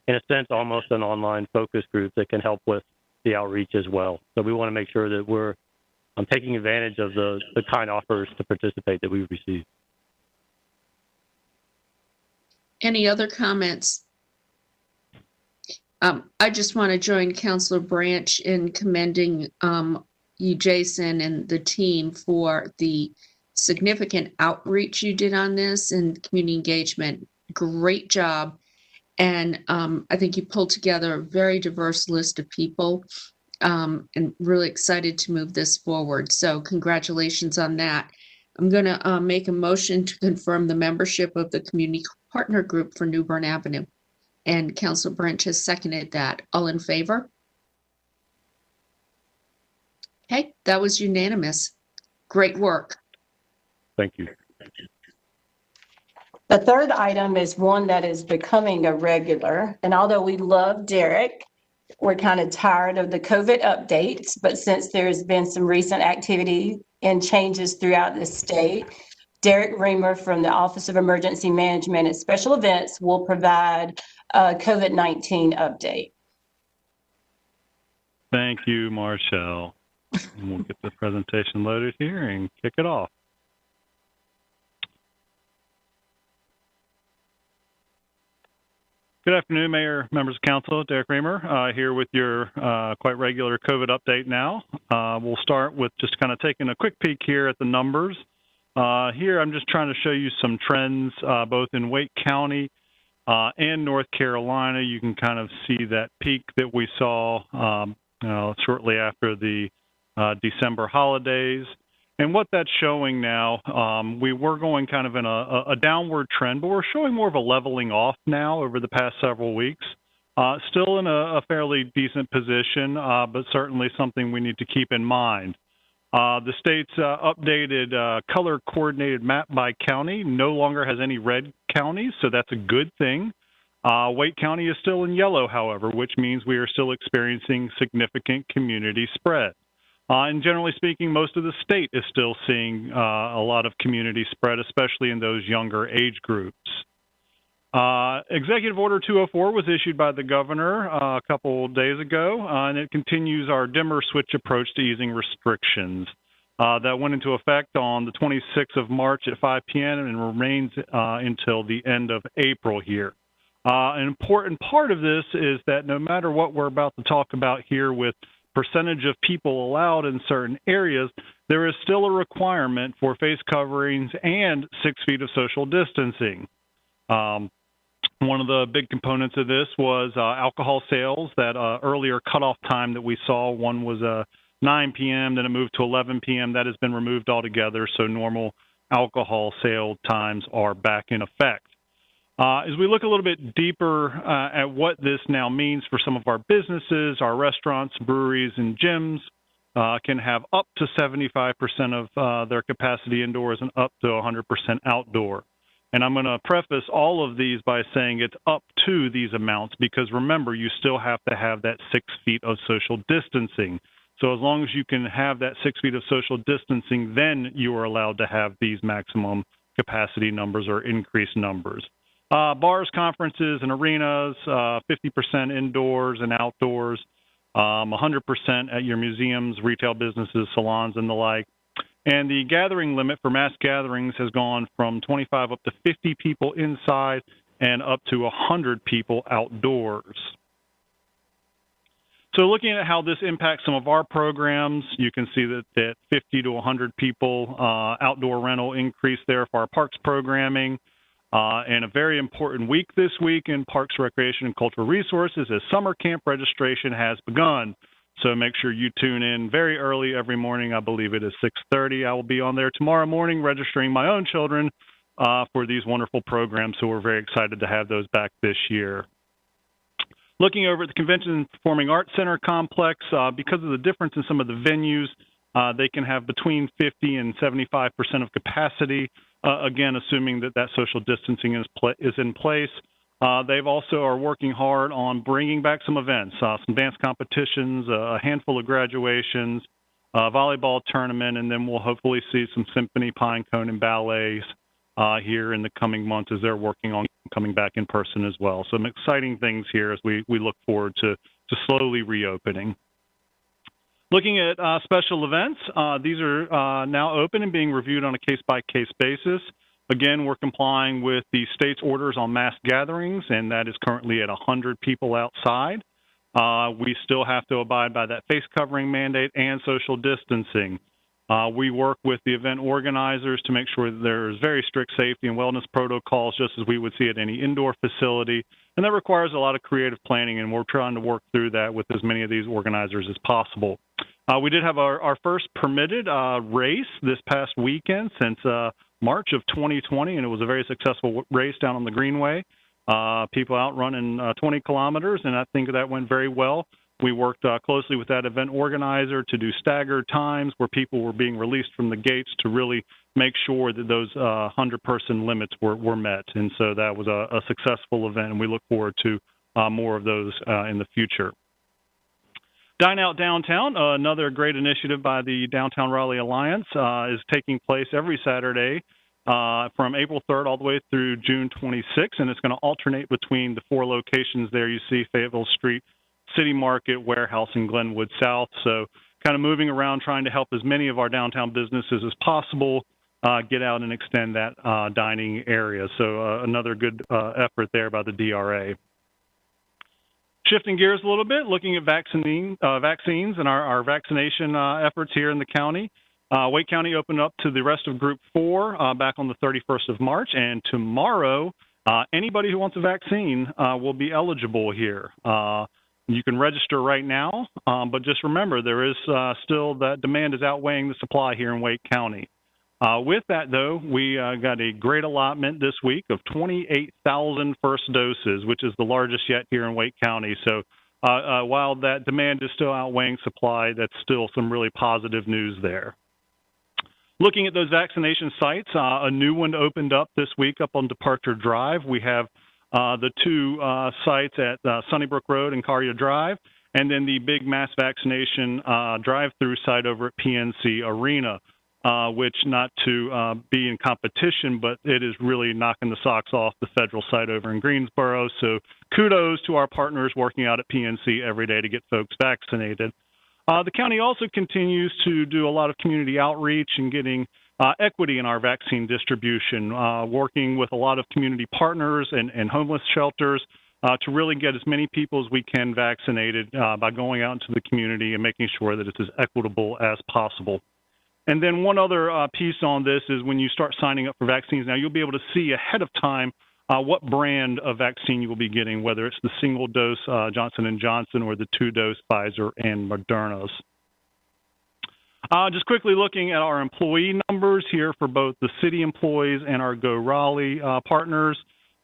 In a sense, almost an online focus group that can help with the outreach as well. So we want to make sure that we're taking advantage of the kind offers to participate that we've received. Any other comments? I just want to join Councilor Branch in commending you, Jason, and the team for the significant outreach you did on this and community engagement. Great job. And I think you pulled together a very diverse list of people and really excited to move this forward. So congratulations on that. I'm going to make a motion to confirm the membership of the Community Partner Group for New Bern Avenue. And Councilor Branch has seconded that. All in favor? Okay, that was unanimous. Great work. Thank you. The third item is one that is becoming a regular. And although we love Derek, we're kind of tired of the COVID updates. But since there's been some recent activity and changes throughout the state, Derek Reamer from the Office of Emergency Management and Special Events will provide a COVID-19 update. Thank you, Marshall. We'll get the presentation loaded here and kick it off. Good afternoon, Mayor, members of council. Derek Reamer here with your quite regular COVID update now. We'll start with just kind of taking a quick peek here at the numbers. Here, I'm just trying to show you some trends both in Wake County and North Carolina. You can kind of see that peak that we saw shortly after the December holidays. And what that's showing now, we were going kind of in a downward trend, but we're showing more of a leveling off now over the past several weeks. Still in a fairly decent position, but certainly something we need to keep in mind. The state's updated color-coordinated map by county no longer has any red counties, so that's a good thing. Wake County is still in yellow, however, which means we are still experiencing significant community spread. And generally speaking, most of the state is still seeing a lot of community spread, especially in those younger age groups. Executive Order 204 was issued by the governor a couple days ago, and it continues our dimmer switch approach to easing restrictions. That went into effect on the 26th of March at 5 p.m. and remains until the end of April here. An important part of this is that no matter what we're about to talk about here with percentage of people allowed in certain areas, there is still a requirement for face coverings and 6 feet of social distancing. One of the big components of this was alcohol sales. That earlier cutoff time that we saw, one was 9 p.m., then it moved to 11 p.m. That has been removed altogether, so normal alcohol sale times are back in effect. As we look a little bit deeper at what this now means for some of our businesses, our restaurants, breweries, and gyms can have up to 75% of their capacity indoors and up to 100% outdoor. And I'm going to preface all of these by saying it's up to these amounts because remember, you still have to have that 6 feet of social distancing. So as long as you can have that 6 feet of social distancing, then you are allowed to have these maximum capacity numbers or increased numbers. Bars, conferences, and arenas, 50% indoors and outdoors, 100% at your museums, retail businesses, salons, and the like. And the gathering limit for mass gatherings has gone from 25 up to 50 people inside and up to 100 people outdoors. So looking at how this impacts some of our programs, you can see that 50 to 100 people outdoor rental increase there for our parks programming. And a very important week this week in Parks, Recreation, and Cultural Resources as summer camp registration has begun. So make sure you tune in very early every morning. I believe it is 6:30. I will be on there tomorrow morning registering my own children for these wonderful programs. So we're very excited to have those back this year. Looking over at the Convention and Performing Arts Center complex, because of the difference in some of the venues, they can have between 50 and 75% of capacity. Again, assuming that that social distancing is in place. They've also are working hard on bringing back some events, some dance competitions, a handful of graduations, a volleyball tournament, and then we'll hopefully see some symphony, pine cone, and ballets here in the coming months as they're working on coming back in person as well. Some exciting things here as we look forward to slowly reopening. Looking at special events, these are now open and being reviewed on a case-by-case basis. Again, we're complying with the state's orders on mass gatherings, and that is currently at 100 people outside. We still have to abide by that face covering mandate and social distancing. We work with the event organizers to make sure that there's very strict safety and wellness protocols, just as we would see at any indoor facility. And that requires a lot of creative planning, and we're trying to work through that with as many of these organizers as possible. We did have our first permitted race this past weekend since March of 2020, and it was a very successful race down on the Greenway. People out running 20 kilometers, and I think that went very well. We worked closely with that event organizer to do staggered times where people were being released from the gates to really make sure that those 100-person limits were met. And so that was a successful event, and we look forward to more of those in the future. Dine Out Downtown, another great initiative by the Downtown Raleigh Alliance, is taking place every Saturday from April 3rd all the way through June 26th, and it's going to alternate between the 4 locations there you see: Fayetteville Street, City Market, Warehouse, and Glenwood South. So kind of moving around, trying to help as many of our downtown businesses as possible get out and extend that dining area. So another good effort there by the DRA. Shifting gears a little bit, looking at vaccines and our vaccination efforts here in the county. Wake County opened up to the rest of Group 4 back on the 31st of March, and tomorrow, anybody who wants a vaccine will be eligible here. You can register right now, but just remember there is still that demand is outweighing the supply here in Wake County. With that, though, we got a great allotment this week of 28,000 first doses, which is the largest yet here in Wake County. So while that demand is still outweighing supply, that's still some really positive news there. Looking at those vaccination sites, a new one opened up this week up on Departure Drive. We have the 2 sites at Sunnybrook Road and Carrier Drive, and then the big mass vaccination drive-through site over at PNC Arena. Which, not to be in competition, but it is really knocking the socks off the federal site over in Greensboro. So kudos to our partners working out at PNC every day to get folks vaccinated. The county also continues to do a lot of community outreach and getting equity in our vaccine distribution, working with a lot of community partners and homeless shelters to really get as many people as we can vaccinated by going out into the community and making sure that it's as equitable as possible. And then one other piece on this is when you start signing up for vaccines now, you'll be able to see ahead of time what brand of vaccine you will be getting, whether it's the single-dose Johnson & Johnson or the 2-dose Pfizer and Moderna's. Just quickly looking at our employee numbers here for both the city employees and our Go Raleigh partners.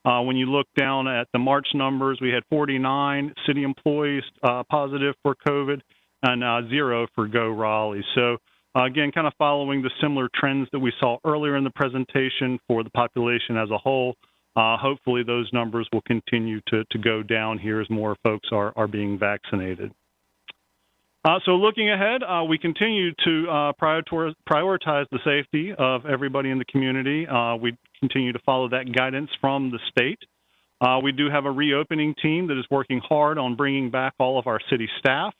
When you look down at the March numbers, we had 49 city employees positive for COVID and 0 for Go Raleigh. So again, kind of following the similar trends that we saw earlier in the presentation for the population as a whole. Hopefully those numbers will continue to go down here as more folks are being vaccinated. So looking ahead, we continue to prioritize the safety of everybody in the community. We continue to follow that guidance from the state. We do have a reopening team that is working hard on bringing back all of our city staff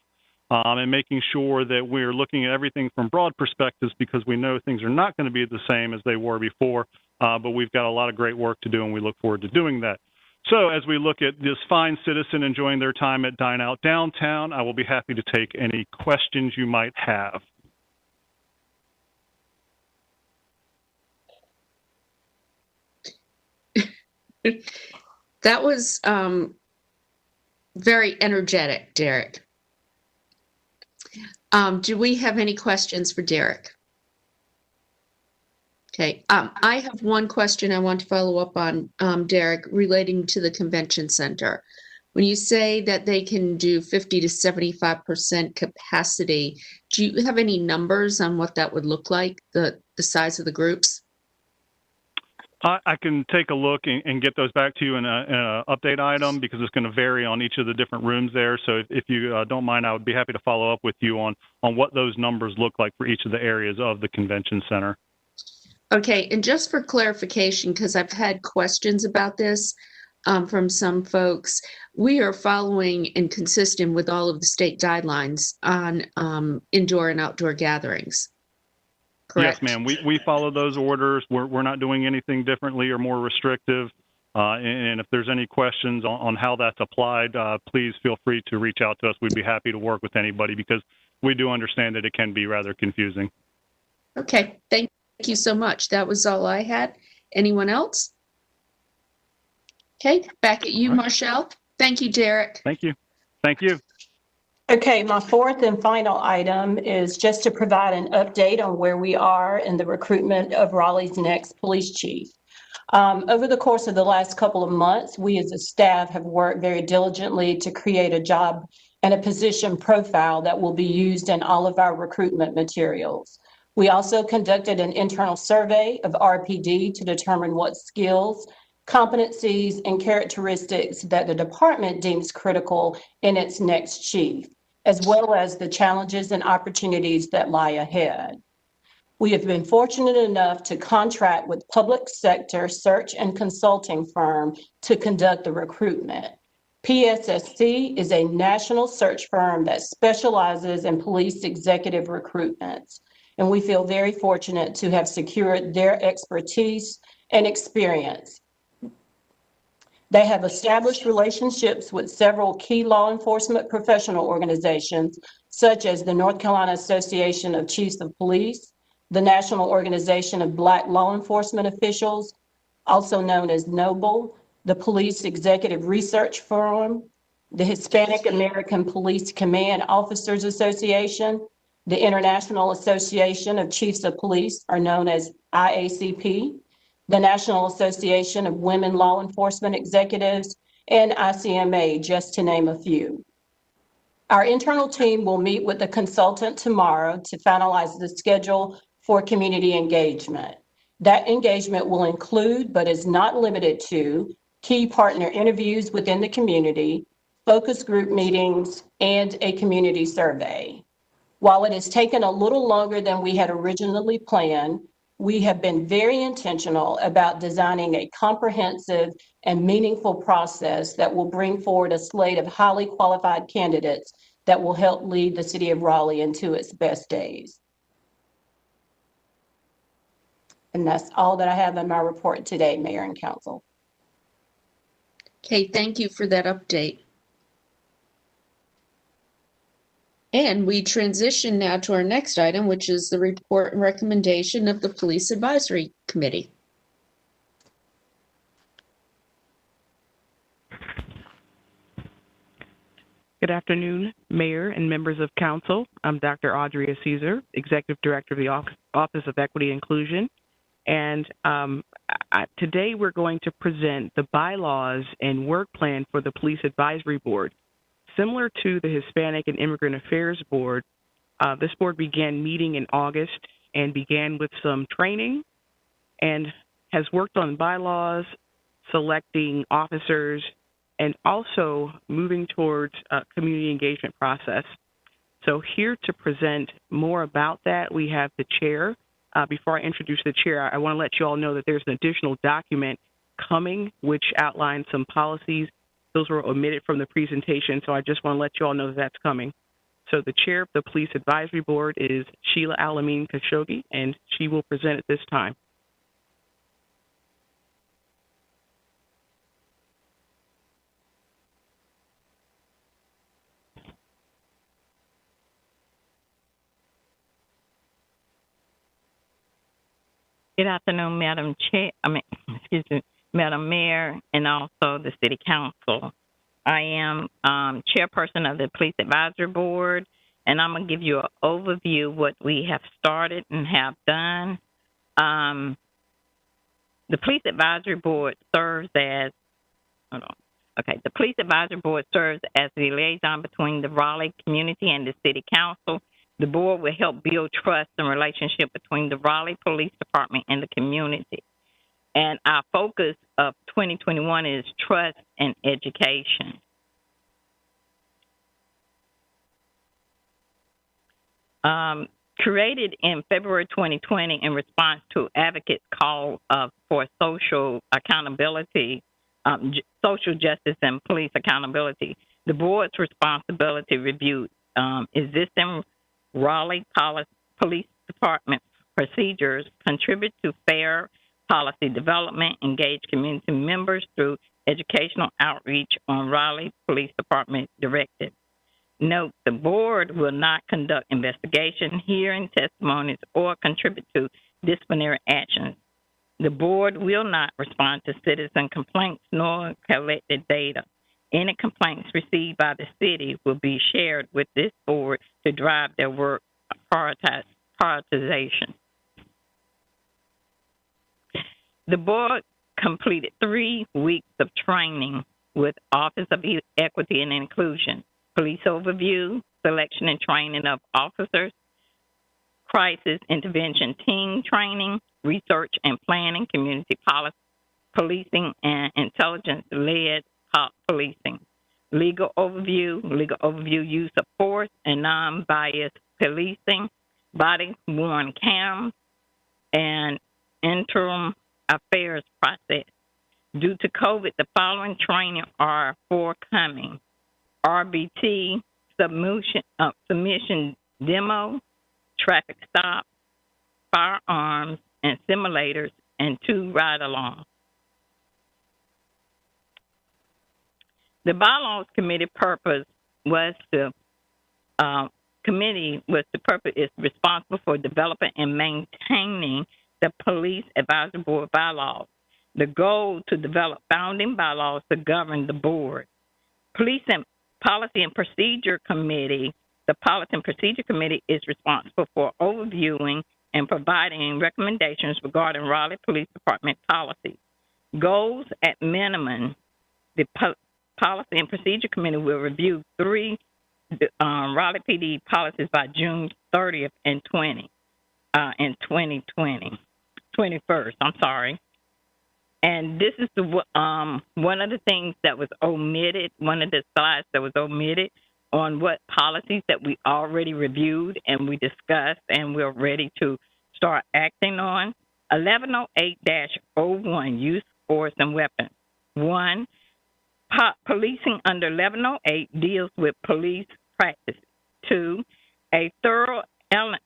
and making sure that we're looking at everything from broad perspectives because we know things are not going to be the same as they were before, but we've got a lot of great work to do and we look forward to doing that. So as we look at this fine citizen enjoying their time at Dine Out Downtown, I will be happy to take any questions you might have. That was very energetic, Derek. Do we have any questions for Derek? Okay, I have one question I want to follow up on, Derek, relating to the convention center. When you say that they can do 50 to 75% capacity, do you have any numbers on what that would look like, the size of the groups? I can take a look and get those back to you in an update item because it's going to vary on each of the different rooms there. So if you don't mind, I would be happy to follow up with you on what those numbers look like for each of the areas of the convention center. Okay, and just for clarification, because I've had questions about this from some folks, we are following and consistent with all of the state guidelines on indoor and outdoor gatherings. Correct? Yes, ma'am. We follow those orders. We're not doing anything differently or more restrictive. And if there's any questions on how that's applied, please feel free to reach out to us. We'd be happy to work with anybody because we do understand that it can be rather confusing. Okay, thank you so much. That was all I had. Anyone else? Okay, back at you, Marshall. Thank you, Derek. Thank you. Thank you. Okay, my fourth and final item is just to provide an update on where we are in the recruitment of Raleigh's next police chief. Over the course of the last couple of months, we as a staff have worked very diligently to create a job and a position profile that will be used in all of our recruitment materials. We also conducted an internal survey of RPD to determine what skills, competencies, and characteristics that the department deems critical in its next chief, as well as the challenges and opportunities that lie ahead. We have been fortunate enough to contract with public sector search and consulting firm to conduct the recruitment. PSSC is a national search firm that specializes in police executive recruitments, and we feel very fortunate to have secured their expertise and experience. They have established relationships with several key law enforcement professional organizations, such as the North Carolina Association of Chiefs of Police, the National Organization of Black Law Enforcement Officials, also known as NOBLE, the Police Executive Research Forum, the Hispanic American Police Command Officers Association, the International Association of Chiefs of Police, are known as IACP, the National Association of Women Law Enforcement Executives, and ICMA, just to name a few. Our internal team will meet with the consultant tomorrow to finalize the schedule for community engagement. That engagement will include, but is not limited to, key partner interviews within the community, focus group meetings, and a community survey. While it has taken a little longer than we had originally planned, we have been very intentional about designing a comprehensive and meaningful process that will bring forward a slate of highly qualified candidates that will help lead the city of Raleigh into its best days. And that's all that I have in my report today, Mayor and Council. Okay, thank you for that update. And we transition now to our next item, which is the report and recommendation of the Police Advisory Committee. Good afternoon, Mayor and members of Council. I'm Dr. Audrey Caesar, Executive Director of the Office of Equity Inclusion. And today we're going to present the bylaws and work plan for the Police Advisory Board. Similar to the Hispanic and Immigrant Affairs Board, this board began meeting in August and began with some training and has worked on bylaws, selecting officers, and also moving towards a community engagement process. So here to present more about that, we have the chair. Before I introduce the chair, I want to let you all know that there's an additional document coming which outlines some policies. Those were omitted from the presentation, so I just want to let you all know that that's coming. So the chair of the Police Advisory Board is Sheila Alameen Khashoggi, and she will present at this time. Good afternoon, Madam Chair. Madam Mayor, and also the City Council. I am chairperson of the Police Advisory Board, and I'm going to give you an overview of what we have started and have done. The Police Advisory Board serves as, the Police Advisory Board serves as the liaison between the Raleigh community and the City Council. The board will help build trust and relationship between the Raleigh Police Department and the community. And our focus of 2021 is trust and education. Created in February 2020 in response to advocates' call for social accountability, social justice and police accountability, the board's responsibility review existing Raleigh Police Department procedures, contribute to fair policy development, engage community members through educational outreach on Raleigh Police Department directives. Note, the board will not conduct investigation, hearing testimonies, or contribute to disciplinary actions. The board will not respond to citizen complaints nor collect the data. Any complaints received by the city will be shared with this board to drive their work prioritization. The board completed 3 weeks of training with Office of Equity and Inclusion, police overview, selection and training of officers, crisis intervention team training, research and planning, community policy, policing, and intelligence-led policing. Legal overview use of force and non-biased policing, body-worn cams, and interim affairs process. Due to COVID, the following training are forthcoming: RBT, submission demo, traffic stop, firearms and simulators, and 2 ride-alongs. The bylaws committee purpose was is responsible for developing and maintaining the Police Advisory Board bylaws. The goal to develop founding bylaws to govern the board. Policy and Procedure Committee, the Policy and Procedure Committee is responsible for overviewing and providing recommendations regarding Raleigh Police Department policies. Goals at minimum, the Policy and Procedure Committee will review 3 Raleigh PD policies by June 30th and 21st. I'm sorry. And this is the one of the things that was omitted, one of the slides that was omitted on what policies that we already reviewed and we discussed and we're ready to start acting on. 1108-01, use force and weapons. 1, policing under 1108 deals with police practices. 2, a thorough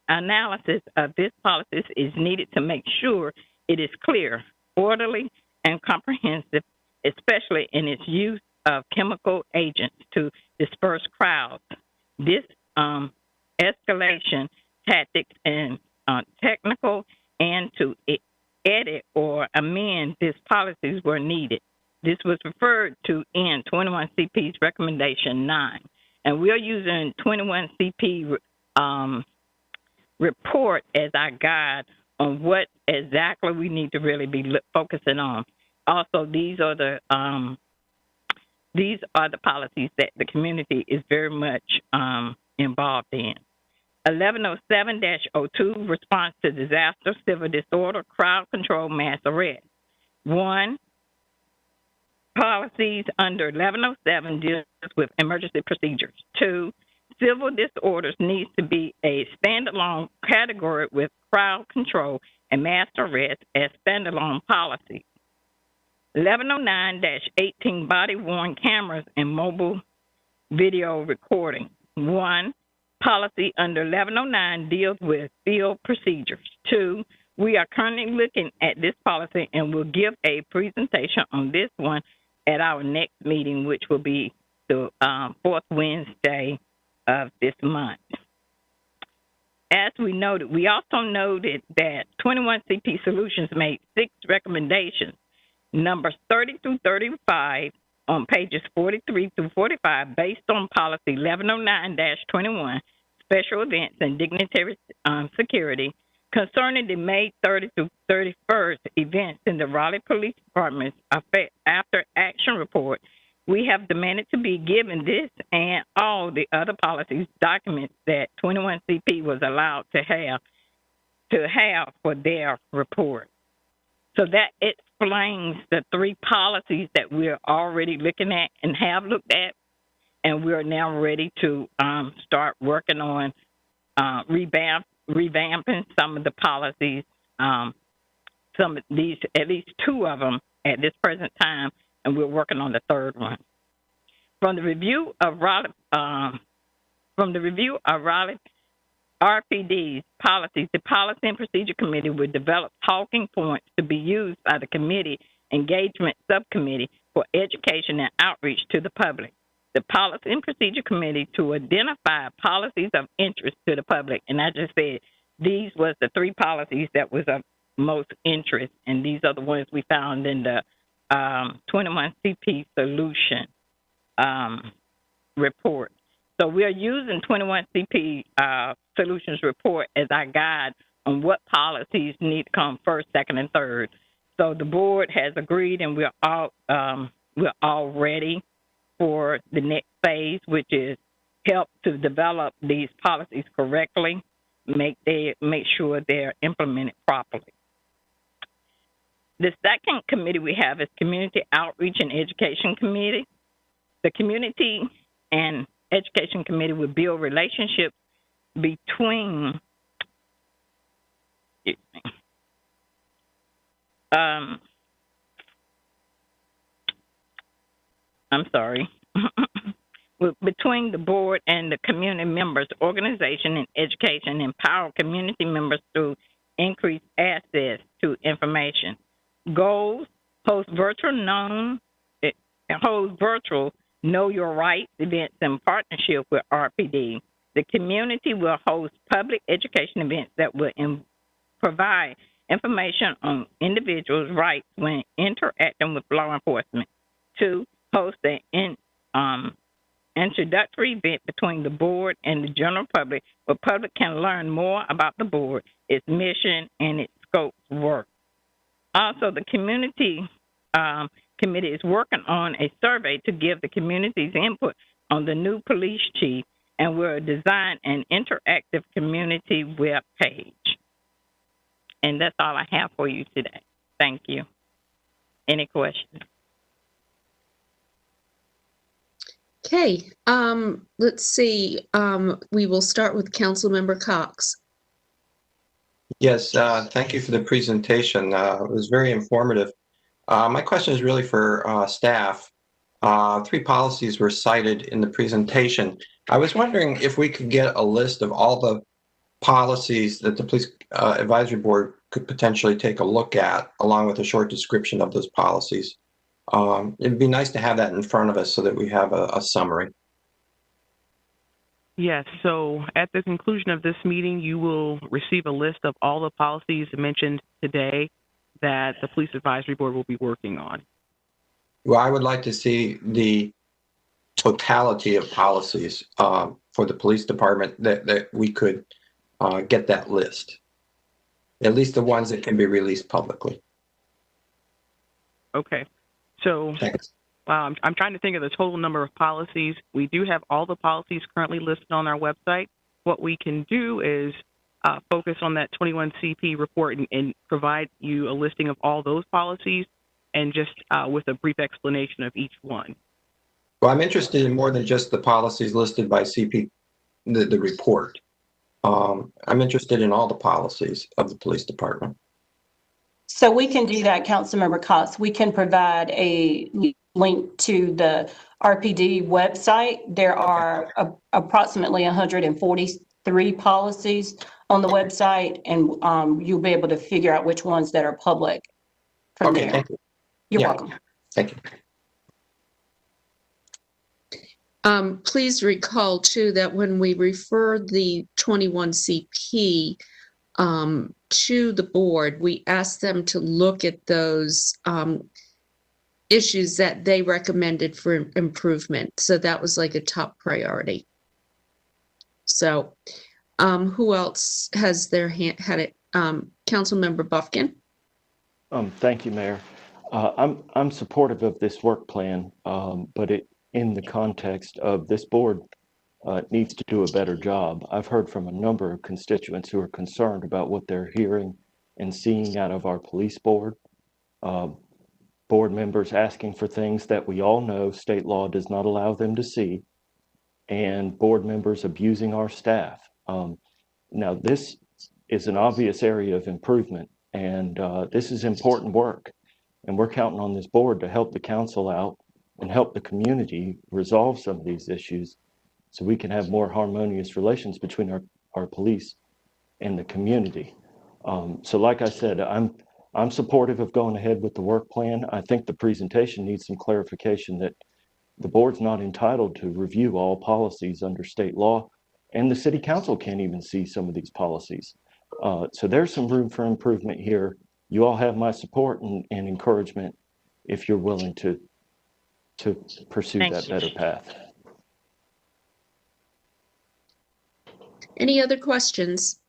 analysis of this policy is needed to make sure it is clear, orderly, and comprehensive, especially in its use of chemical agents to disperse crowds. This escalation tactics and technical and to edit or amend these policies were needed. This was referred to in 21 CP's recommendation 9. And we are using 21 CP report as our guide on what exactly we need to really be focusing on. Also, these are the policies that the community is very much involved in. 1107-02, response to disaster, civil disorder, crowd control, mass arrest. 1, policies under 1107 deals with emergency procedures. 2, civil disorders needs to be a standalone category with crowd control and mass arrest as standalone policies. 1109-18, body-worn cameras and mobile video recording. 1, policy under 1109 deals with field procedures. 2, we are currently looking at this policy and will give a presentation on this one at our next meeting, which will be the fourth Wednesday of this month. As we noted, we also noted that 21 CP Solutions made 6 recommendations, numbers 30 through 35 on pages 43 through 45, based on policy 1109-21, special events and dignitary security, concerning the May 30 through 31st events in the Raleigh Police Department's after action report. We have demanded to be given this and all the other policies documents that 21 CP was allowed to have for their report. So that explains the 3 policies that we're already looking at and have looked at, and we're now ready to start working on revamping some of the policies, some of these, at least 2 of them at this present time, and we're working on the 3rd one. From the review of Raleigh RPD's policies, the Policy and Procedure Committee will develop talking points to be used by the Committee Engagement Subcommittee for Education and Outreach to the public. The Policy and Procedure Committee to identify policies of interest to the public. And I just said these was the 3 policies that was of most interest, and these are the ones we found in the 21 CP Solution report. So we are using 21 CP Solutions report as our guide on what policies need to come first, second, and third. So the board has agreed, and we're all ready for the next phase, which is help to develop these policies correctly, make sure they're implemented properly. The second committee we have is Community Outreach and Education Committee. The Community and Education Committee will build relationships between between the board and the community members, organization, and education, empower community members through increased access to information. Goals: host virtual Know Your Rights events in partnership with RPD. The community will host public education events that will provide information on individuals' rights when interacting with law enforcement. 2, host an introductory event between the board and the general public, where public can learn more about the board, its mission, and its scope of work. Also, the community committee is working on a survey to give the community's input on the new police chief, and will design an interactive community web page. And that's all I have for you today. Thank you. Any questions? Okay, let's see. We will start with Councilmember Cox. Yes, thank you for the presentation. It was very informative. My question is really for staff. 3 policies were cited in the presentation. I was wondering if we could get a list of all the policies that the Police Advisory Board could potentially take a look at, along with a short description of those policies. It'd be nice to have that in front of us so that we have a summary. Yes, so at the conclusion of this meeting, you will receive a list of all the policies mentioned today that the Police Advisory Board will be working on. Well, I would like to see the totality of policies for the police department that we could get that list, at least the ones that can be released publicly. Okay. So Thanks. I'm trying to think of the total number of policies. We do have all the policies currently listed on our website. What we can do is focus on that 21 CP report and provide you a listing of all those policies and just with a brief explanation of each one. Well, I'm interested in more than just the policies listed by CP, the report. I'm interested in all the policies of the police department. So we can do that, Councilmember Cox. We can provide a link to the RPD website. There are approximately 143 policies on the website, and you'll be able to figure out which ones that are public from there. Thank you. You're welcome. Thank you. Please recall too that when we refer the 21 CP to the board, we ask them to look at those issues that they recommended for improvement. So that was like a top priority. So who else has their hand had it? Councilmember Buffkin. Thank you, Mayor. I'm supportive of this work plan, but in the context of this board needs to do a better job. I've heard from a number of constituents who are concerned about what they're hearing and seeing out of our police board. Board members asking for things that we all know state law does not allow them to see, and board members abusing our staff. Now, this is an obvious area of improvement, and this is important work, and we're counting on this board to help the council out and help the community resolve some of these issues so we can have more harmonious relations between our police and the community. So like I said, I'm supportive of going ahead with the work plan. I think the presentation needs some clarification that the board's not entitled to review all policies under state law, and the city council can't even see some of these policies. So there's some room for improvement here. You all have my support and encouragement if you're willing to pursue that better path. Any other questions?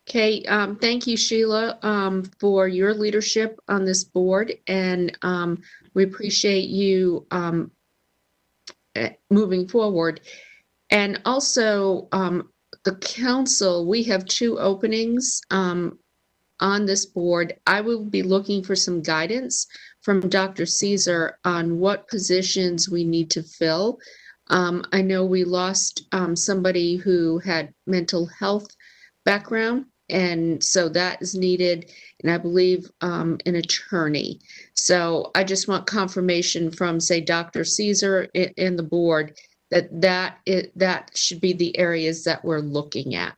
Okay, thank you, Sheila, for your leadership on this board, and we appreciate you moving forward. And also, the council, we have 2 openings on this board. I will be looking for some guidance from Dr. Caesar on what positions we need to fill. I know we lost somebody who had mental health background, and so that is needed, and I believe an attorney. So I just want confirmation from, say, Dr. Caesar and the board that should be the areas that we're looking at.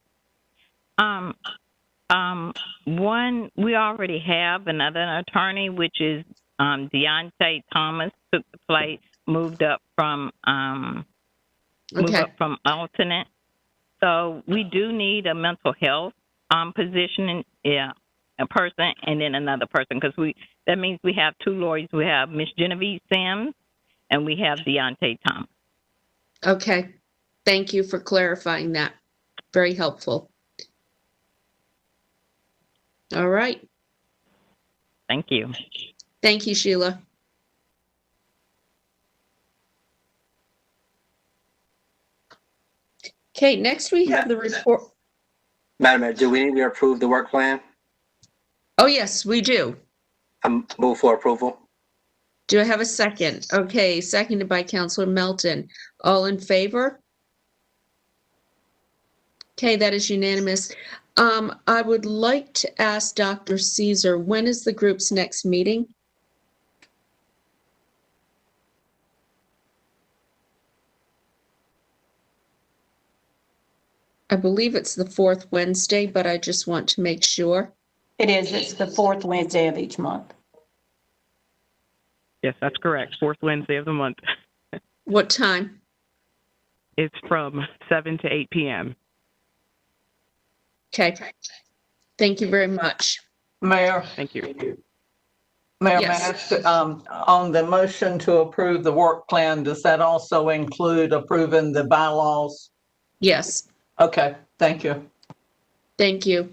One, we already have another attorney, which is Deontay Thomas took the place, moved up from alternate. So we do need a mental health position, a person, and then another person, because that means we have 2 lawyers. We have Miss Genevieve Sims, and we have Deontay Thomas. Okay, thank you for clarifying that. Very helpful. All right. Thank you. Thank you, Sheila. Okay, next we have the report. Madam Mayor, do we need to approve the work plan? Oh, yes, we do. Move for approval. Do I have a second? Okay, seconded by Councilor Melton. All in favor? Okay, that is unanimous. I would like to ask Dr. Caesar, when is the group's next meeting? I believe it's the 4th Wednesday, but I just want to make sure. It is. It's the 4th Wednesday of each month. Yes, that's correct. 4th Wednesday of the month. What time? It's from 7 to 8 p.m. Okay. Thank you very much. Mayor. Thank you. Mayor, Yes. may I ask, on the motion to approve the work plan, does that also include approving the bylaws? Yes. Okay, thank you. Thank you.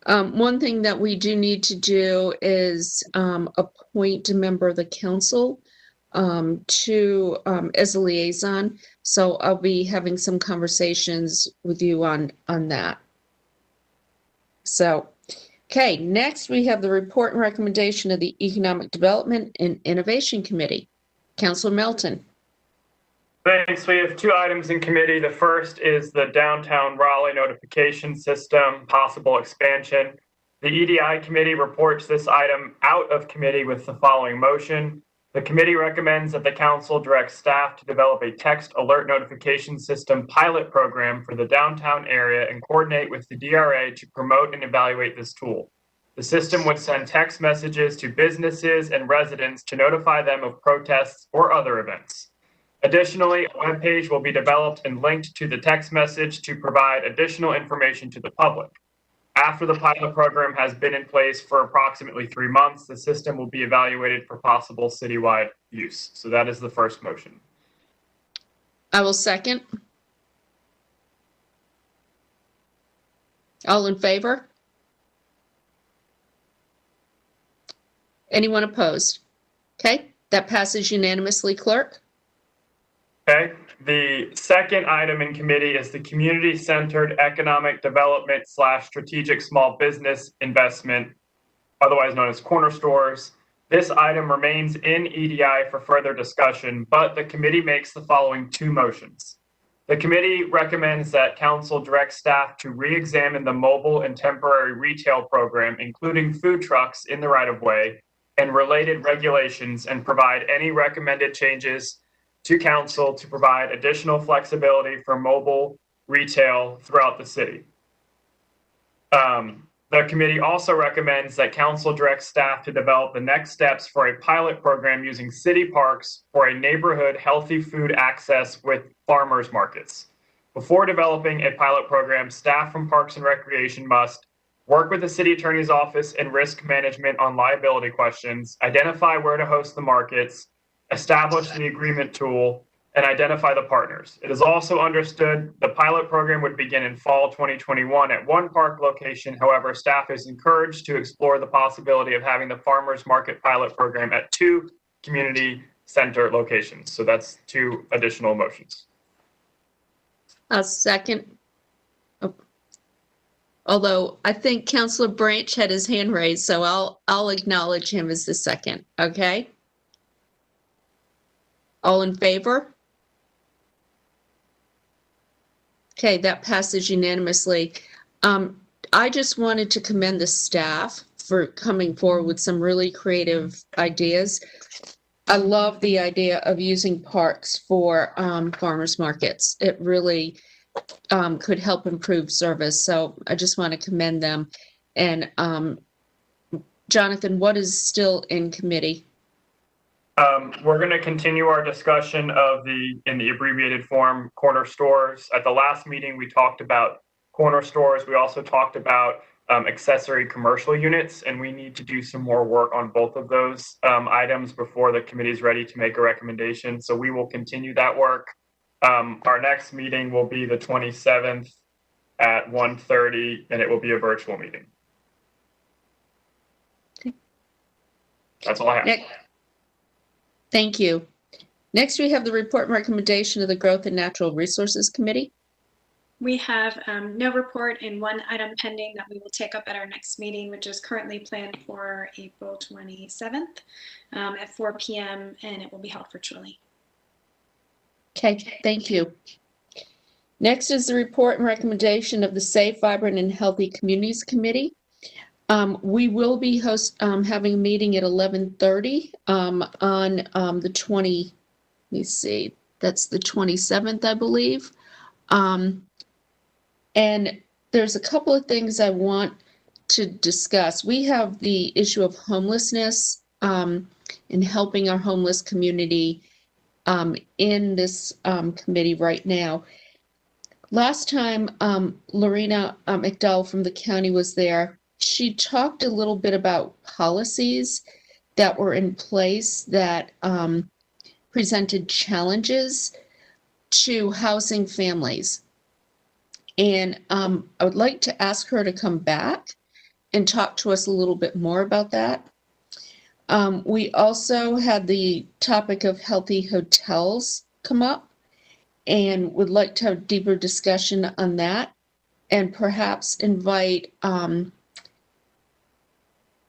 One thing that we do need to do is appoint a member of the council to as a liaison. So I'll be having some conversations with you on that. So, okay, next we have the report and recommendation of the Economic Development and Innovation Committee. Councilor Melton. Thanks. We have 2 items in committee. The first is the downtown Raleigh notification system, possible expansion. The EDI committee reports this item out of committee with the following motion. The committee recommends that the council direct staff to develop a text alert notification system pilot program for the downtown area and coordinate with the DRA to promote and evaluate this tool. The system would send text messages to businesses and residents to notify them of protests or other events. Additionally, a web page will be developed and linked to the text message to provide additional information to the public. After the pilot program has been in place for approximately 3 months, the system will be evaluated for possible citywide use. So that is the first motion. I will second. All in favor? Anyone opposed? Okay, that passes unanimously, clerk. Okay, the second item in committee is the community-centered economic development / strategic small business investment, otherwise known as corner stores. This item remains in EDI for further discussion, but the committee makes the following 2 motions. The committee recommends that council direct staff to re-examine the mobile and temporary retail program, including food trucks in the right-of-way and related regulations, and provide any recommended changes to council to provide additional flexibility for mobile retail throughout the city. The committee also recommends that council direct staff to develop the next steps for a pilot program using city parks for a neighborhood healthy food access with farmers markets. Before developing a pilot program, staff from Parks and Recreation must work with the city attorney's office and risk management on liability questions, identify where to host the markets, establish the agreement tool, and identify the partners. It is also understood the pilot program would begin in fall 2021 at one park location. However, staff is encouraged to explore the possibility of having the farmers market pilot program at 2 community center locations. So that's 2 additional motions. A second. Oh. Although I think Councilor Branch had his hand raised, so I'll acknowledge him as the second. Okay. All in favor? Okay, that passes unanimously. I just wanted to commend the staff for coming forward with some really creative ideas. I love the idea of using parks for farmers markets. It really could help improve service. So I just want to commend them. And Jonathan, what is still in committee? We're going to continue our discussion of in the abbreviated form, corner stores. At the last meeting, we talked about corner stores. We also talked about accessory commercial units, and we need to do some more work on both of those items before the committee is ready to make a recommendation. So we will continue that work. Our next meeting will be the 27th at 1:30, and it will be a virtual meeting. Okay. That's all I have. Thank you. Next, we have the report and recommendation of the Growth and Natural Resources Committee. We have no report and 1 item pending that we will take up at our next meeting, which is currently planned for April 27th at 4 p.m. and it will be held virtually. Okay, thank you. Next is the report and recommendation of the Safe, Vibrant, and Healthy Communities Committee. We will be having a meeting at 11:30 on the 20. Let me see. That's the 27th, I believe. And there's a couple of things I want to discuss. We have the issue of homelessness and helping our homeless community in this committee right now. Last time, Lorena McDowell from the county was there. she talked a little bit about policies that were in place that presented challenges to housing families. And I would like to ask her to come back and talk to us a little bit more about that. We also had the topic of healthy hotels come up and would like to have deeper discussion on that and perhaps invite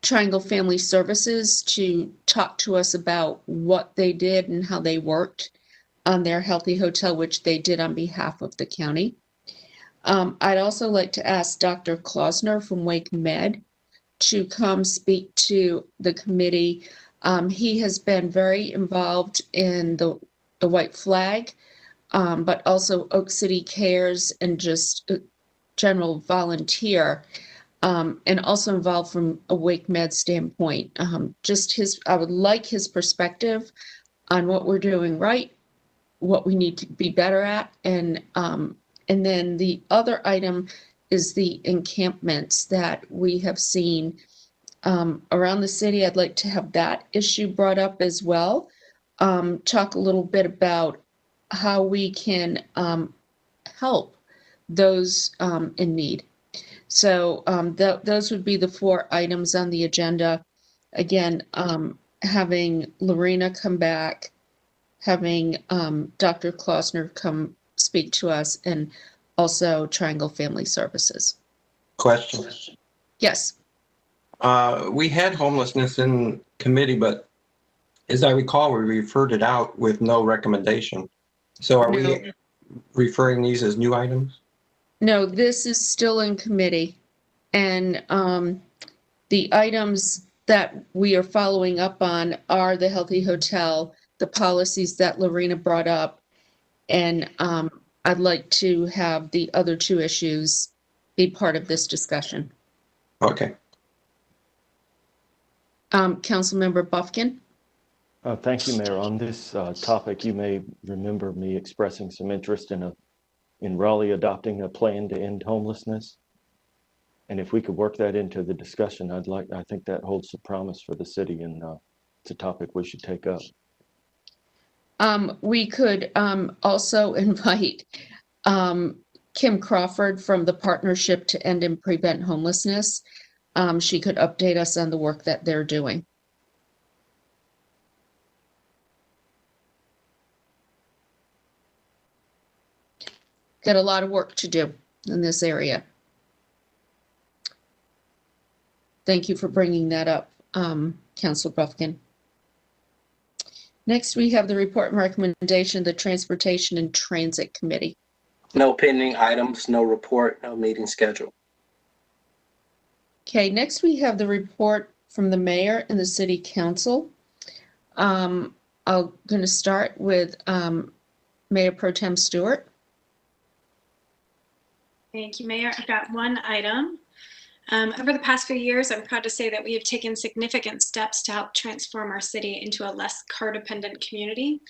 Triangle Family Services to talk to us about what they did and how they worked on their healthy hotel, which they did on behalf of the county. I'd also like to ask Dr. Klausner from Wake Med to come speak to the committee. He has been very involved in the White Flag, but also Oak City Cares and just general volunteer, and also involved from a Wake Med standpoint. I would like his perspective on what we're doing right, what we need to be better at, and then the other item is the encampments that we have seen around the city. I'd like to have that issue brought up as well. Talk a little bit about how we can help those in need. So those would be the 4 items on the agenda. Again, having Lorena come back, having Dr. Klausner come speak to us, and also Triangle Family Services. Question. Yes. We had homelessness in committee, but as I recall, we referred it out with no recommendation. So are we referring these as new items? No, this is still in committee. And the items that we are following up on are the healthy hotel, the policies that Lorena brought up, and I'd like to have the other 2 issues be part of this discussion. Okay. Councilmember Buffkin? Thank you, Mayor. On this topic, you may remember me expressing some interest in Raleigh adopting a plan to end homelessness. And if we could work that into the discussion, I think that holds some promise for the city, and it's a topic we should take up. We could also invite Kim Crawford from the Partnership to End and Prevent Homelessness. She could update us on the work that they're doing. Got a lot of work to do in this area. Thank you for bringing that up, Councilor Buffkin. Next, we have the report and recommendation of the Transportation and Transit Committee. No pending items, no report, no meeting schedule. Okay, next we have the report from the mayor and the city council. I'm going to start with Mayor Pro Tem Stewart. Thank you, Mayor. I've got one item. Over the past few years, I'm proud to say that we have taken significant steps to help transform our city into a less car-dependent community.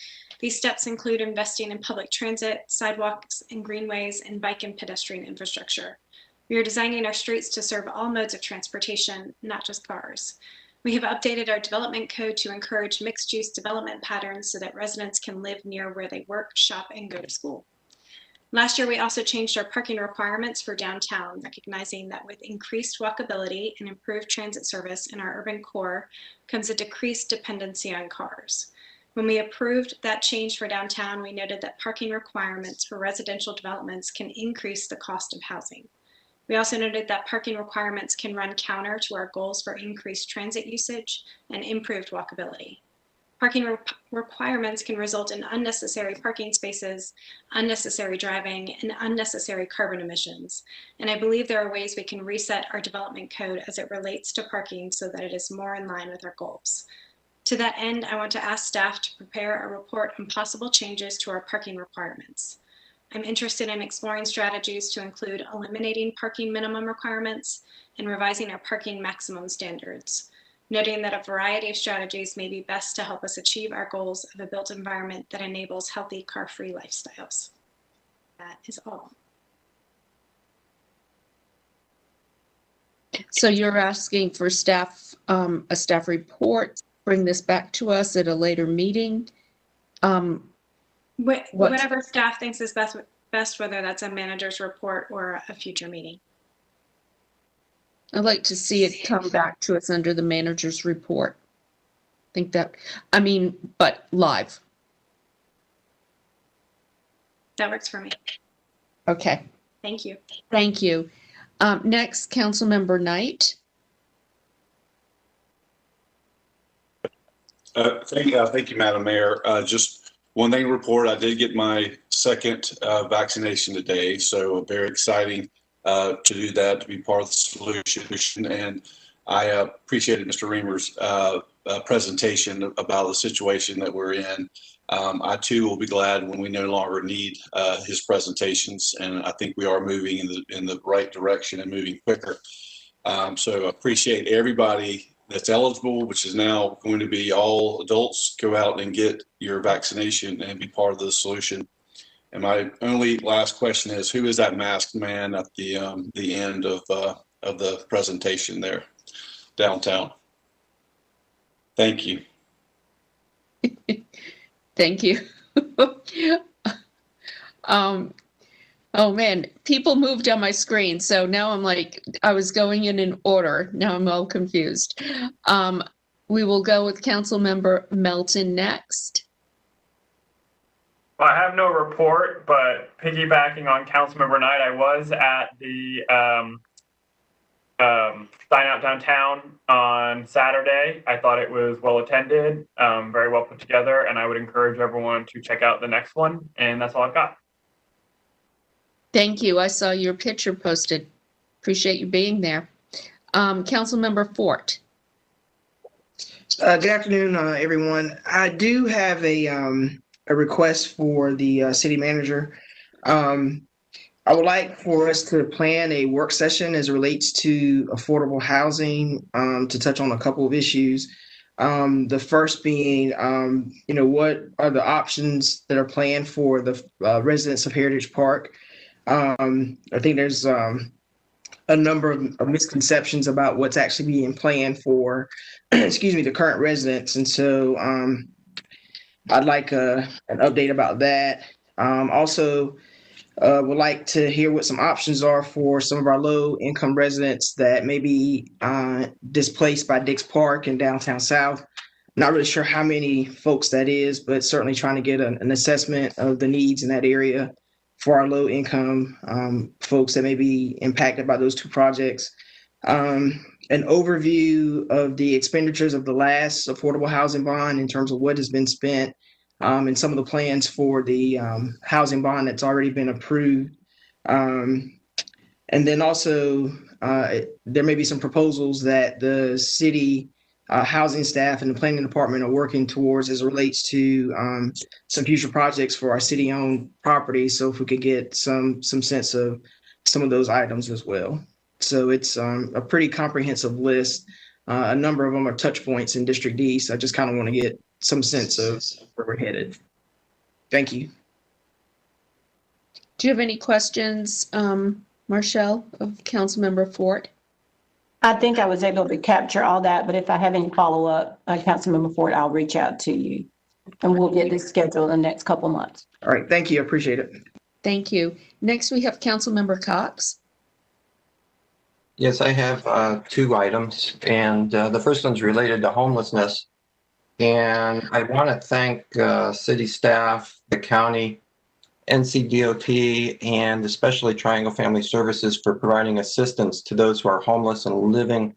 These steps include investing in public transit, sidewalks and greenways, and bike and pedestrian infrastructure. We are designing our streets to serve all modes of transportation, not just cars. We have updated our development code to encourage mixed-use development patterns so that residents can live near where they work, shop, and go to school. Last year, we also changed our parking requirements for downtown, recognizing that with increased walkability and improved transit service in our urban core comes a decreased dependency on cars. When we approved that change for downtown, we noted that parking requirements for residential developments can increase the cost of housing. We also noted that parking requirements can run counter to our goals for increased transit usage and improved walkability. Parking requirements can result in unnecessary parking spaces, unnecessary driving, and unnecessary carbon emissions. And I believe there are ways we can reset our development code as it relates to parking so that it is more in line with our goals. To that end, I want to ask staff to prepare a report on possible changes to our parking requirements. I'm interested in exploring strategies to include eliminating parking minimum requirements and revising our parking maximum standards, noting that a variety of strategies may be best to help us achieve our goals of a built environment that enables healthy car-free lifestyles. That is all. So you're asking for staff, a staff report, bring this back to us at a later meeting? Whatever staff thinks is best, whether that's a manager's report or a future meeting. I'd like to see it come back to us under the manager's report. But live. That works for me. Okay. Thank you. Thank you. Next, Councilmember Knight. Thank you, Madam Mayor. Just one thing to report, I did get my second vaccination today, so very exciting to do that, to be part of the solution. And I appreciated Mr. Reamer's presentation about the situation that we're in. I too will be glad when we no longer need his presentations, and I think we are moving in the right direction and moving quicker. So I appreciate everybody that's eligible, which is now going to be all adults. Go out and get your vaccination and be part of the solution. And my only last question is, who is that masked man at the end of the presentation there downtown? Thank you. Thank you. Oh man, people moved on my screen. So now I'm like, I was going in order. Now I'm all confused. We will go with Councilmember Melton next. Well, I have no report, but piggybacking on Councilmember Knight, I was at the Dine Out Downtown on Saturday. I thought it was well attended, very well put together, and I would encourage everyone to check out the next one. And that's all I've got. Thank you. I saw your picture posted. Appreciate you being there. Councilmember Fort. Good afternoon, everyone. I do have a request for the city manager. I would like for us to plan a work session as it relates to affordable housing, to touch on a couple of issues. The first being, what are the options that are planned for the residents of Heritage Park? I think there's a number of misconceptions about what's actually being planned for, the current residents. And so I'd like an update about that. Also, would like to hear what some options are for some of our low income residents that may be displaced by Dix Park and downtown South. Not really sure how many folks that is, but certainly trying to get an assessment of the needs in that area for our low income folks that may be impacted by those two projects. An overview of the expenditures of the last affordable housing bond in terms of what has been spent, and some of the plans for the housing bond that's already been approved. And then also, there may be some proposals that the city housing staff and the planning department are working towards as it relates to some future projects for our city-owned property. So if we could get some sense of some of those items as well. So it's a pretty comprehensive list. A number of them are touch points in District D. So I just kind of want to get some sense of where we're headed. Thank you. Do you have any questions, Marshall, of Councilmember Fort? I think I was able to capture all that, but if I have any follow-up, Councilmember Ford, I'll reach out to you and we'll get this scheduled in the next couple of months. All right, thank you, I appreciate it. Thank you. Next, we have Councilmember Cox. Yes, I have two items, and the first one's related to homelessness. And I want to thank city staff, the county, NCDOT, and especially Triangle Family Services for providing assistance to those who are homeless and living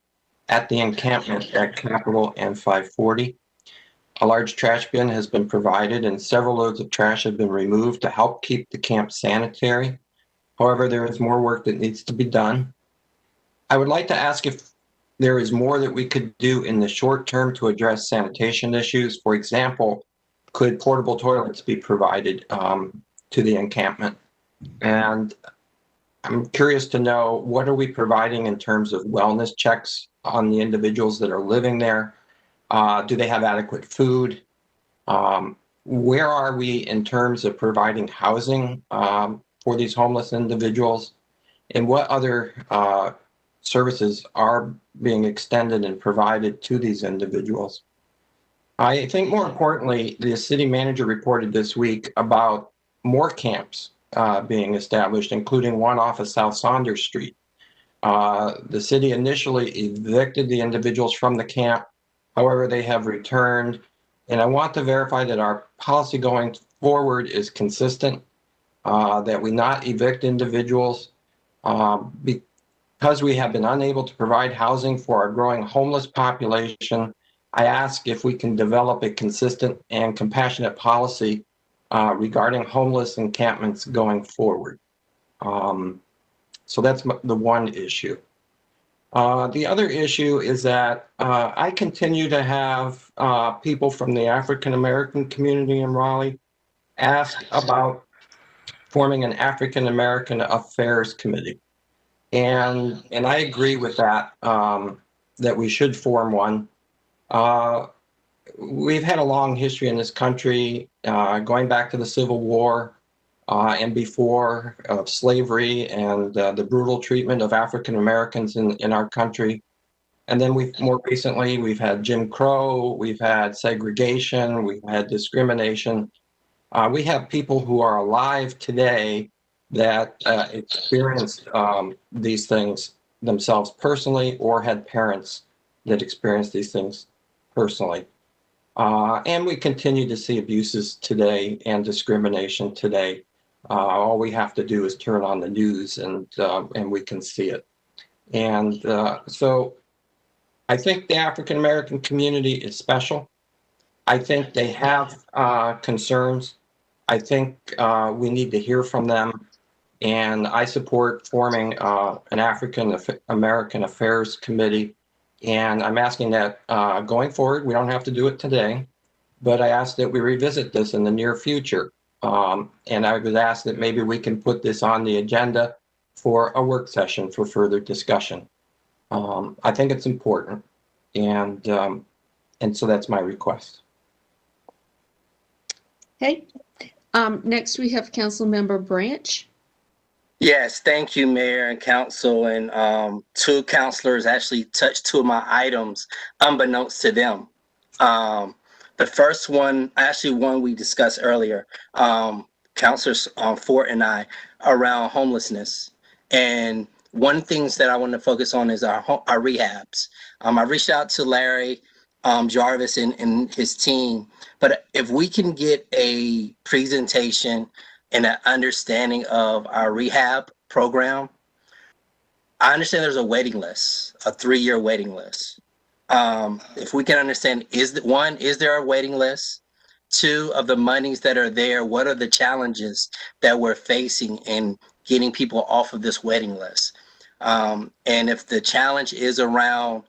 at the encampment at Capitol and 540. A large trash bin has been provided and several loads of trash have been removed to help keep the camp sanitary. However, there is more work that needs to be done. I would like to ask if there is more that we could do in the short term to address sanitation issues. For example, could portable toilets be provided to the encampment? And I'm curious to know, what are we providing in terms of wellness checks on the individuals that are living there? Do they have adequate food? Where are we in terms of providing housing for these homeless individuals? And what other services are being extended and provided to these individuals. I think more importantly, the city manager reported this week about more camps being established, including one off of South Saunders Street. The city initially evicted the individuals from the camp. However, they have returned. And I want to verify that our policy going forward is consistent, that we not evict individuals because we have been unable to provide housing for our growing homeless population. I ask if we can develop a consistent and compassionate policy regarding homeless encampments going forward. So that's the one issue. The other issue is that I continue to have people from the African American community in Raleigh ask about forming an African American Affairs Committee. And I agree with that, that we should form one. We've had a long history in this country, going back to the Civil War and before, of slavery and the brutal treatment of African Americans in our country. And then more recently, we've had Jim Crow, we've had segregation, we've had discrimination. We have people who are alive today that experienced these things themselves personally or had parents that experienced these things personally. And we continue to see abuses today and discrimination today. All we have to do is turn on the news and we can see it. And so I think the African American community is special. I think they have concerns. I think we need to hear from them. And I support forming an African American Affairs Committee. And I'm asking that going forward, we don't have to do it today, but I ask that we revisit this in the near future. And I would ask that maybe we can put this on the agenda for a work session for further discussion. I think it's important. And so that's my request. Okay. Next, we have Councilmember Branch. Yes, thank you, Mayor and Council. And two councilors actually touched two of my items unbeknownst to them. The first one, actually one we discussed earlier, Councilors Fort and I, around homelessness. And one things that I want to focus on is our rehabs. I reached out to Larry Jarvis and his team, but if we can get a presentation and an understanding of our rehab program, I understand there's a waiting list, a 3-year waiting list. If we can understand, is there a waiting list? 2, of the monies that are there, what are the challenges that we're facing in getting people off of this waiting list? And if the challenge is around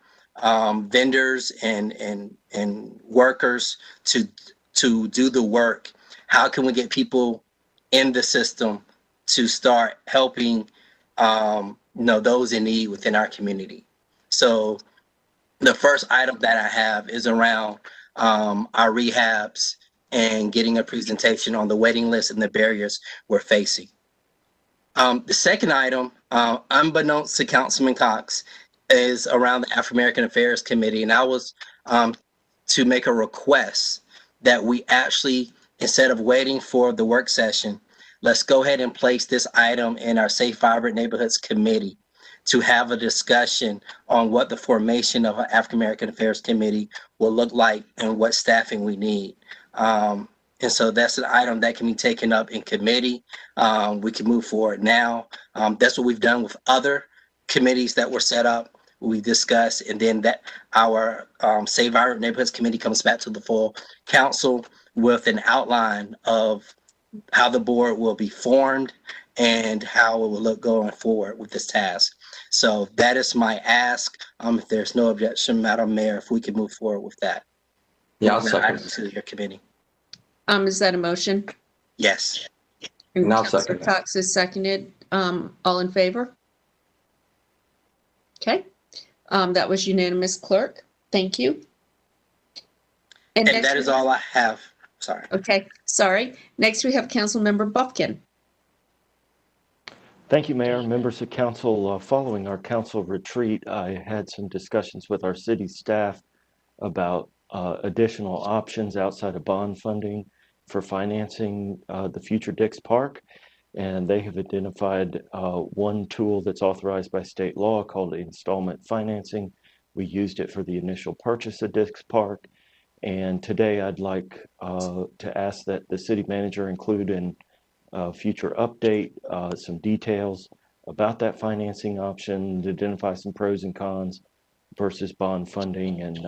vendors and workers to do the work, how can we get people in the system to start helping those in need within our community? So the first item that I have is around our rehabs and getting a presentation on the waiting list and the barriers we're facing. The second item, unbeknownst to Councilman Cox, is around the African American Affairs Committee. And I was to make a request that we actually, instead of waiting for the work session, let's go ahead and place this item in our Safe Vibrant Neighborhoods Committee to have a discussion on what the formation of an African American Affairs Committee will look like and what staffing we need. And so that's an item that can be taken up in committee. We can move forward now. That's what we've done with other committees that were set up. We discuss, and then that our Save Our Neighborhoods Committee comes back to the full council with an outline of how the board will be formed and how it will look going forward with this task. So that is my ask. If there's no objection, Madam Mayor, if we could move forward with that. Yeah, I'll second to your committee. Is that a motion? Yes. And I'll Councilor second that. Cox is seconded. All in favor? Okay. That was unanimous, clerk. Thank you. And next that is all I have. Sorry. Okay, sorry. Next we have Councilmember Buffkin. Thank you, Mayor. Members of council, following our council retreat, I had some discussions with our city staff about additional options outside of bond funding for financing the future Dix Park. And they have identified one tool that's authorized by state law called installment financing. We used it for the initial purchase of Dix Park. And today I'd like to ask that the city manager include in future update some details about that financing option, to identify some pros and cons versus bond funding, and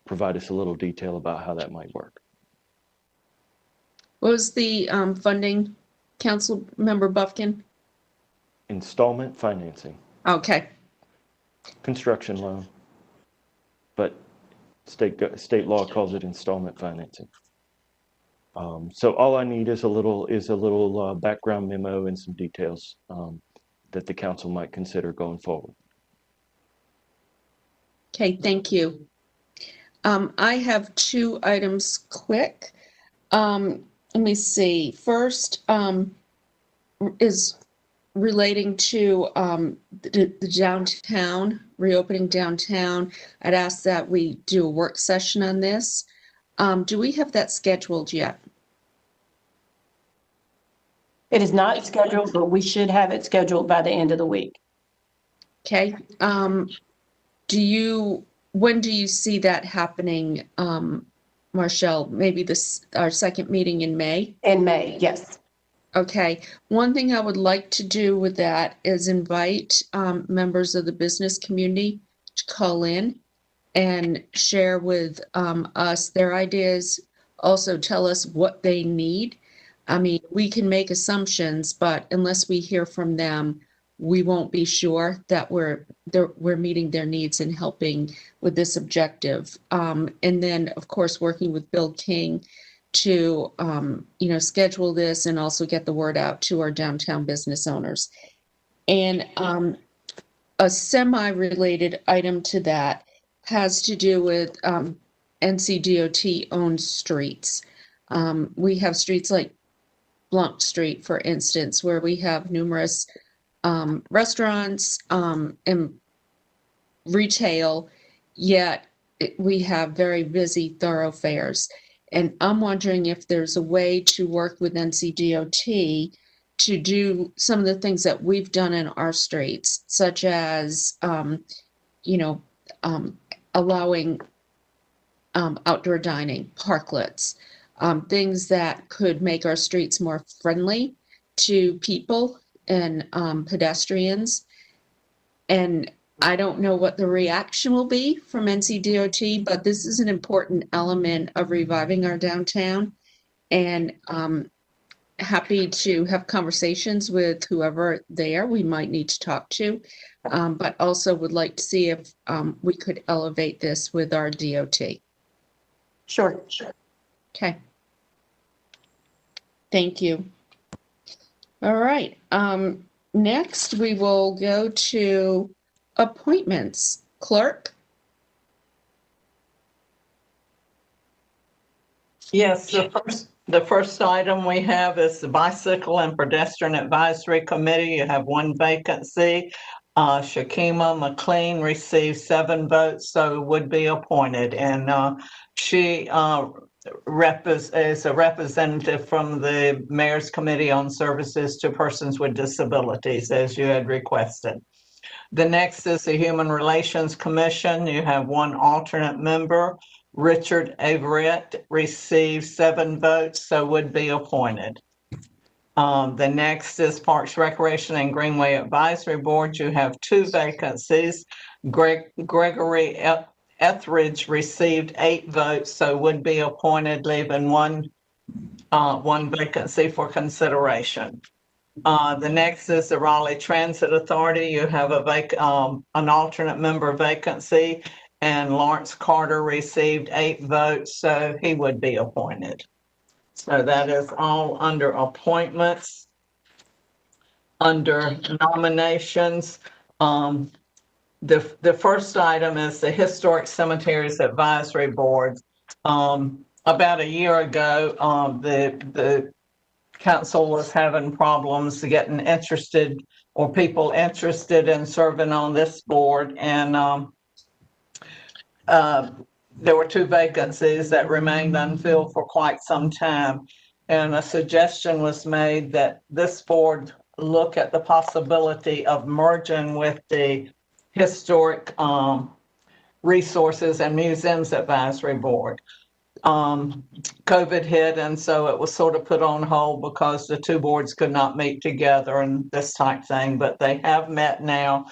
provide us a little detail about how that might work. What was the funding, Council Member Buffkin? Installment financing. Okay. Construction loan, but state law calls it installment financing. So all I need is a little background memo and some details that the council might consider going forward. Okay, thank you. I have 2 items quick. Let me see. First is relating to the downtown, reopening downtown. I'd ask that we do a work session on this. Do we have that scheduled yet? It is not scheduled, but we should have it scheduled by the end of the week. Okay. When do you see that happening, Marshall? Maybe our second meeting in May? In May, yes. Okay. One thing I would like to do with that is invite members of the business community to call in and share with us their ideas. Also tell us what they need. I mean, we can make assumptions, but unless we hear from them, we won't be sure that we're meeting their needs and helping with this objective. And then, of course, working with Bill King to, schedule this and also get the word out to our downtown business owners. And a semi-related item to that has to do with NCDOT owned streets. We have streets like Blount Street, for instance, where we have numerous restaurants and retail, yet we have very busy thoroughfares. And I'm wondering if there's a way to work with NCDOT to do some of the things that we've done in our streets, such as, allowing outdoor dining, parklets, things that could make our streets more friendly to people and pedestrians. And I don't know what the reaction will be from NCDOT, but this is an important element of reviving our downtown. And happy to have conversations with whoever there we might need to talk to, but also would like to see if we could elevate this with our DOT. Sure. Okay. Thank you. All right. Next, we will go to appointments. Clerk? Yes, the first item we have is the Bicycle and Pedestrian Advisory Committee. You have 1 vacancy. Shakima McLean received 7 votes, so would be appointed. And she is a representative from the Mayor's Committee on Services to Persons with Disabilities, as you had requested. The next is the Human Relations Commission. You have 1 alternate member. Richard Averett received 7 votes, so would be appointed. The next is Parks, Recreation, and Greenway Advisory Board. You have 2 vacancies. Gregory Etheridge received 8 votes, so would be appointed, leaving one vacancy for consideration. The next is the Raleigh Transit Authority. You have an alternate member vacancy, and Lawrence Carter received 8 votes, so he would be appointed. So that is all under appointments. Under nominations, the first item is the Historic Cemeteries Advisory Board. About a year ago, the council was having problems getting interested or people interested in serving on this board. And there were 2 vacancies that remained unfilled for quite some time. And a suggestion was made that this board look at the possibility of merging with the Historic Resources and Museums Advisory Board. COVID hit, and so it was sort of put on hold because the 2 boards could not meet together and this type thing. But they have met now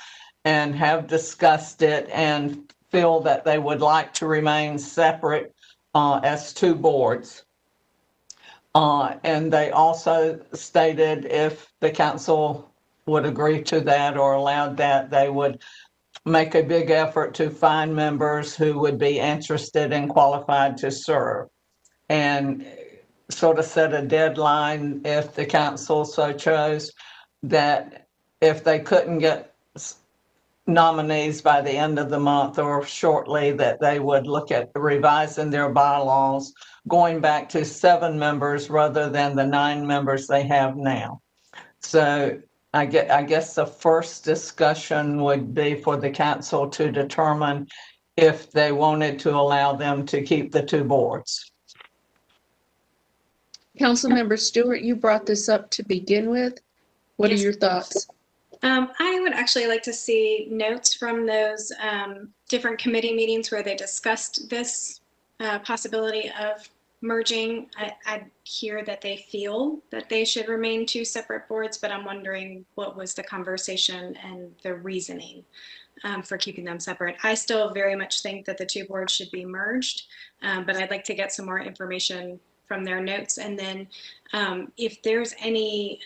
and have discussed it and feel that they would like to remain separate as 2 boards. And they also stated if the council would agree to that or allowed that, they would make a big effort to find members who would be interested and qualified to serve, and sort of set a deadline if the council so chose, that if they couldn't get nominees by the end of the month or shortly, that they would look at revising their bylaws, going back to 7 members rather than the 9 members they have now. So I guess the first discussion would be for the council to determine if they wanted to allow them to keep the 2 boards. Councilmember Stewart, you brought this up to begin with. What are your thoughts? I would actually like to see notes from those different committee meetings where they discussed this possibility of merging. I hear that they feel that they should remain 2 separate boards, but I'm wondering what was the conversation and the reasoning for keeping them separate. I still very much think that the 2 boards should be merged, but I'd like to get some more information from their notes. And then if there's any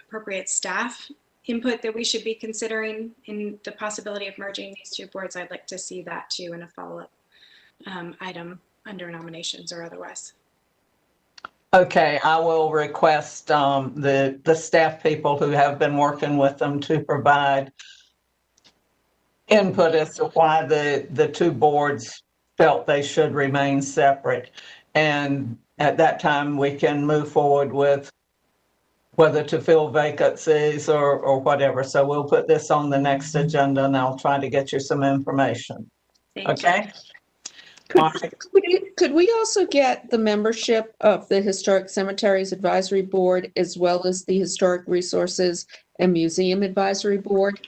appropriate staff input that we should be considering in the possibility of merging these 2 boards, I'd like to see that too in a follow-up item under nominations or otherwise. Okay, I will request the staff people who have been working with them to provide input as to why the 2 boards felt they should remain separate. And at that time, we can move forward with whether to fill vacancies or whatever. So we'll put this on the next agenda and I'll try to get you some information. Okay? Could we also get the membership of the Historic Cemeteries Advisory Board as well as the Historic Resources and Museum Advisory Board?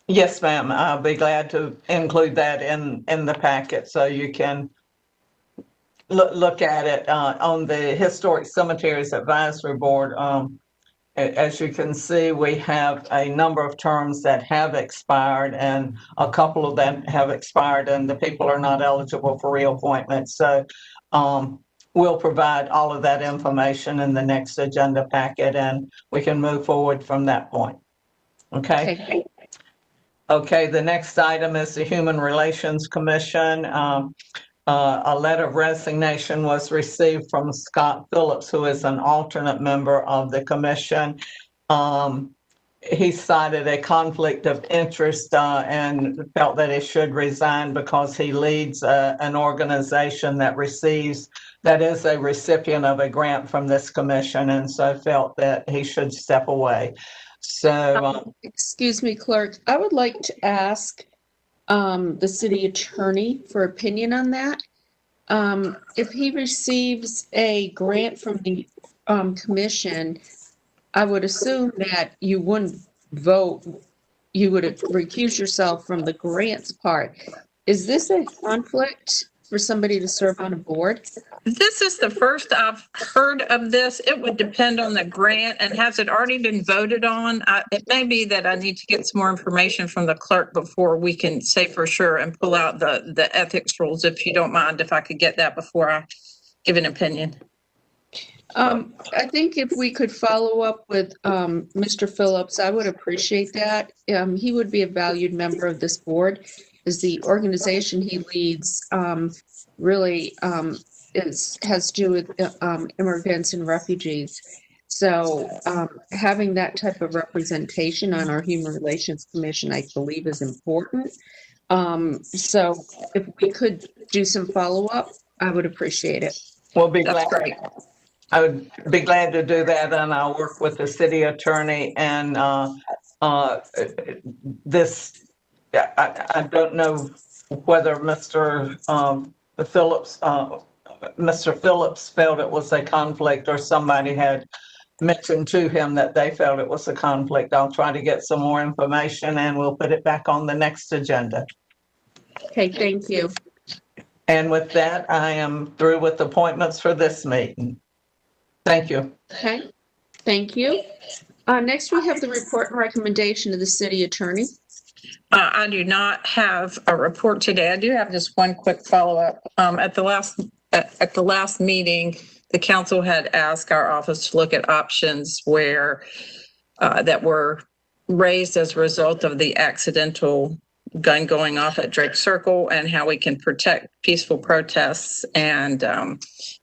Yes, ma'am. I'll be glad to include that in the packet so you can look at it. On the Historic Cemeteries Advisory Board, as you can see, we have a number of terms that have expired, and a couple of them have expired, and the people are not eligible for reappointment. So we'll provide all of that information in the next agenda packet, and we can move forward from that point. Okay. Okay, the next item is the Human Relations Commission. A letter of resignation was received from Scott Phillips, who is an alternate member of the commission. He cited a conflict of interest and felt that he should resign because he leads an organization that is a recipient of a grant from this commission, and so felt that he should step away. So, excuse me, clerk, I would like to ask the city attorney for opinion on that. If he receives a grant from the commission, I would assume that you wouldn't vote, you would recuse yourself from the grants part. Is this a conflict for somebody to serve on a board? This is the first I've heard of this. It would depend on the grant, and has it already been voted on? It may be that I need to get some more information from the clerk before we can say for sure and pull out the ethics rules, if you don't mind, if I could get that before I give an opinion. I think if we could follow up with Mr. Phillips, I would appreciate that. He would be a valued member of this board, as the organization he leads really has to do with immigrants and refugees. So having that type of representation on our Human Relations Commission, I believe, is important. So if we could do some follow-up, I would appreciate it. We'll be glad. I would be glad to do that, and I'll work with the city attorney and this, I don't know whether Mr. Phillips felt it was a conflict or somebody had mentioned to him that they felt it was a conflict. I'll try to get some more information and we'll put it back on the next agenda. Okay, thank you. And with that, I am through with appointments for this meeting. Thank you. Okay, thank you. Next, we have the report and recommendation of the city attorney. I do not have a report today. I do have just one quick follow-up. At the last meeting, the council had asked our office to look at options where that were raised as a result of the accidental gun going off at Drake Circle and how we can protect peaceful protests and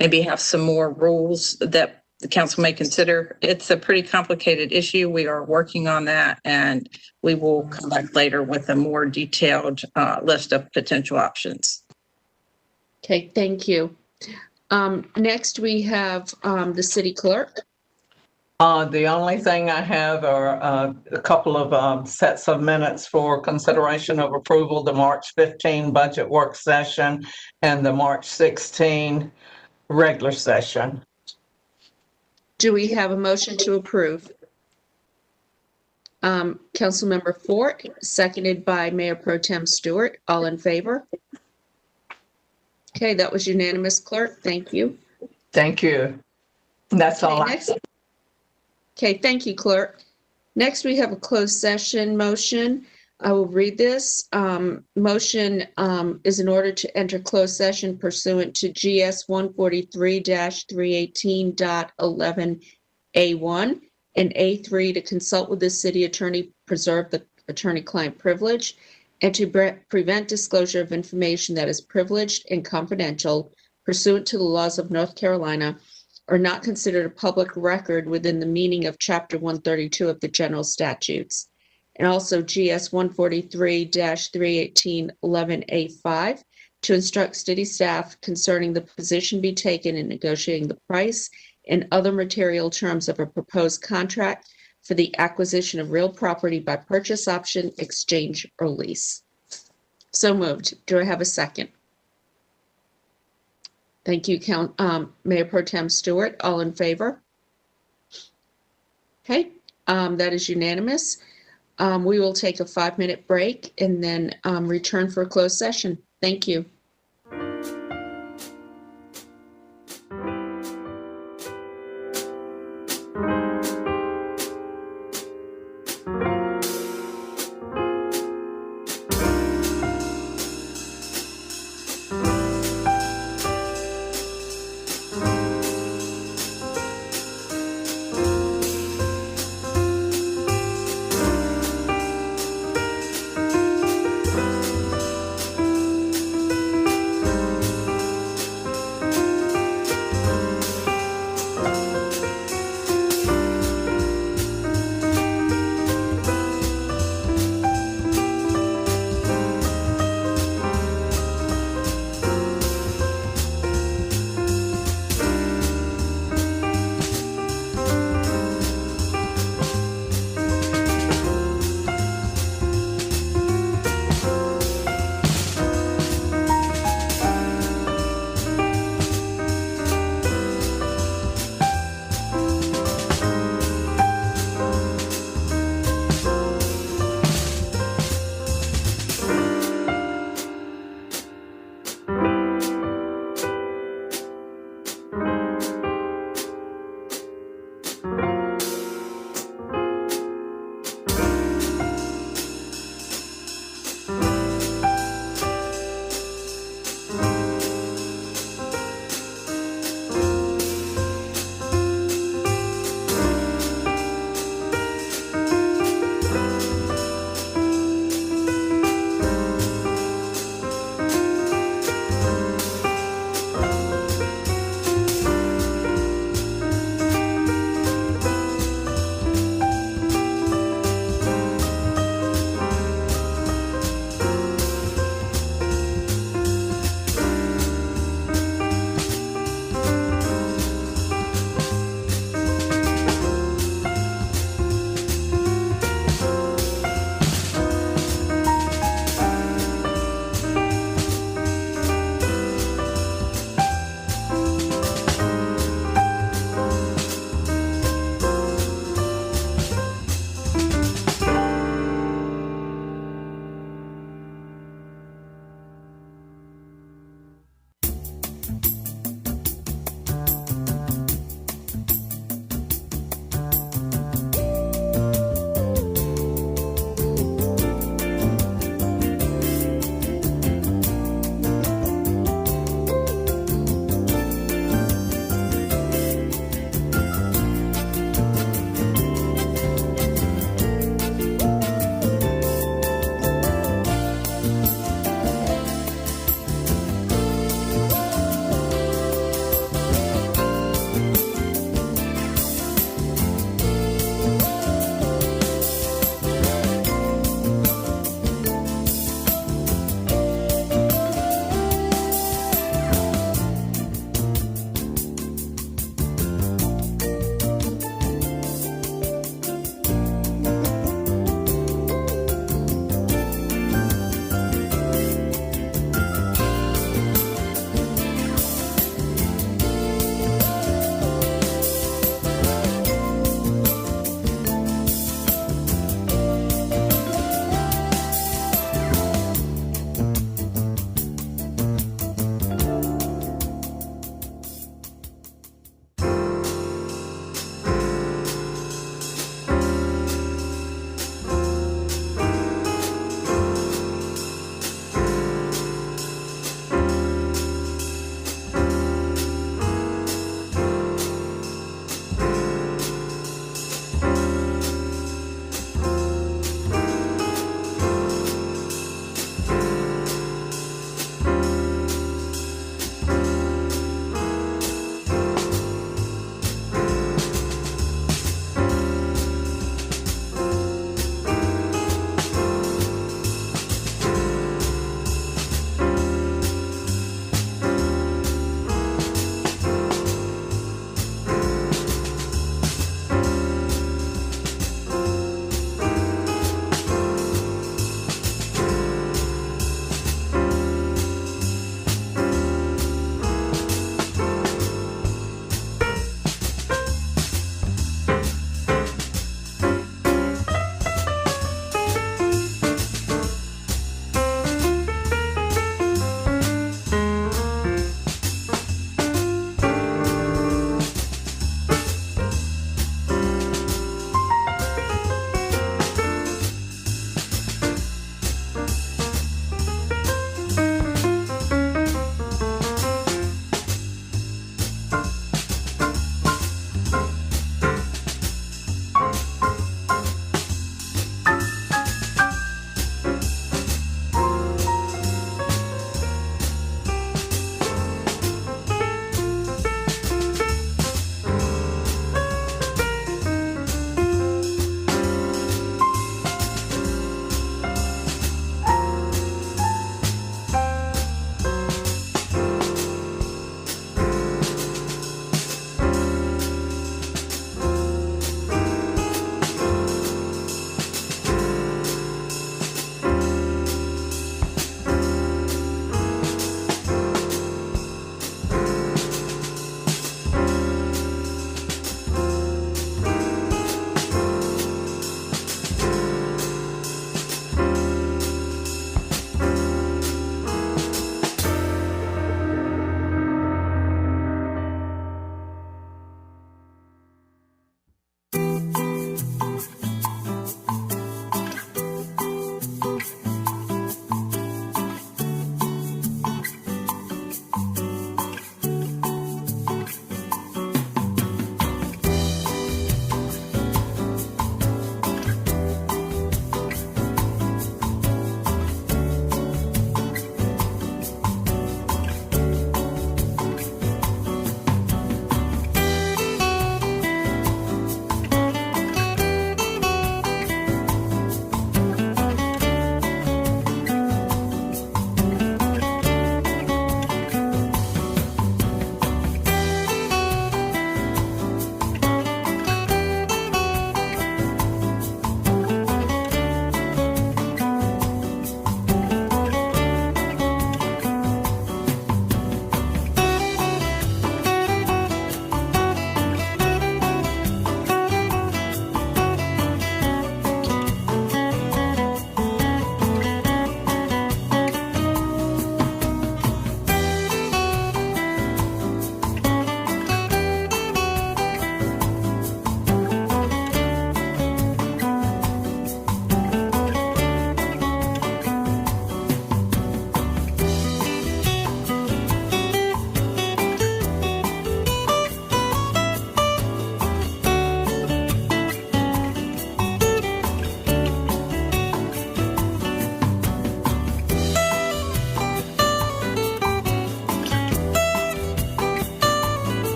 maybe have some more rules that the council may consider. It's a pretty complicated issue. We are working on that and we will come back later with a more detailed list of potential options. Okay, thank you. Next, we have the city clerk. The only thing I have are a couple of sets of minutes for consideration of approval, the March 15 budget work session and the March 16 regular session. Do we have a motion to approve? Councilmember Fort, seconded by Mayor Pro Tem Stewart. All in favor? Okay, that was unanimous, clerk. Thank you. Thank you. That's all. Okay, thank you, clerk. Next, we have a closed session motion. I will read this. Motion is in order to enter closed session pursuant to GS 143-318.11A1 and A3 to consult with the city attorney, preserve the attorney-client privilege, and to prevent disclosure of information that is privileged and confidential pursuant to the laws of North Carolina are not considered a public record within the meaning of Chapter 132 of the General Statutes. And also GS 143-318.11A5 to instruct city staff concerning the position be taken in negotiating the price and other material terms of a proposed contract for the acquisition of real property by purchase, option, exchange, or lease. So moved. Do I have a second? Thank you, Mayor Pro Tem Stewart. All in favor? Okay, that is unanimous. We will take a 5-minute break and then return for a closed session. Thank you.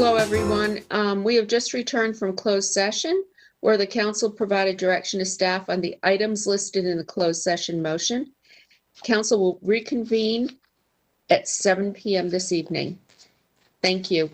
Hello, everyone. We have just returned from closed session where the council provided direction to staff on the items listed in the closed session motion. Council will reconvene at 7 p.m. this evening. Thank you.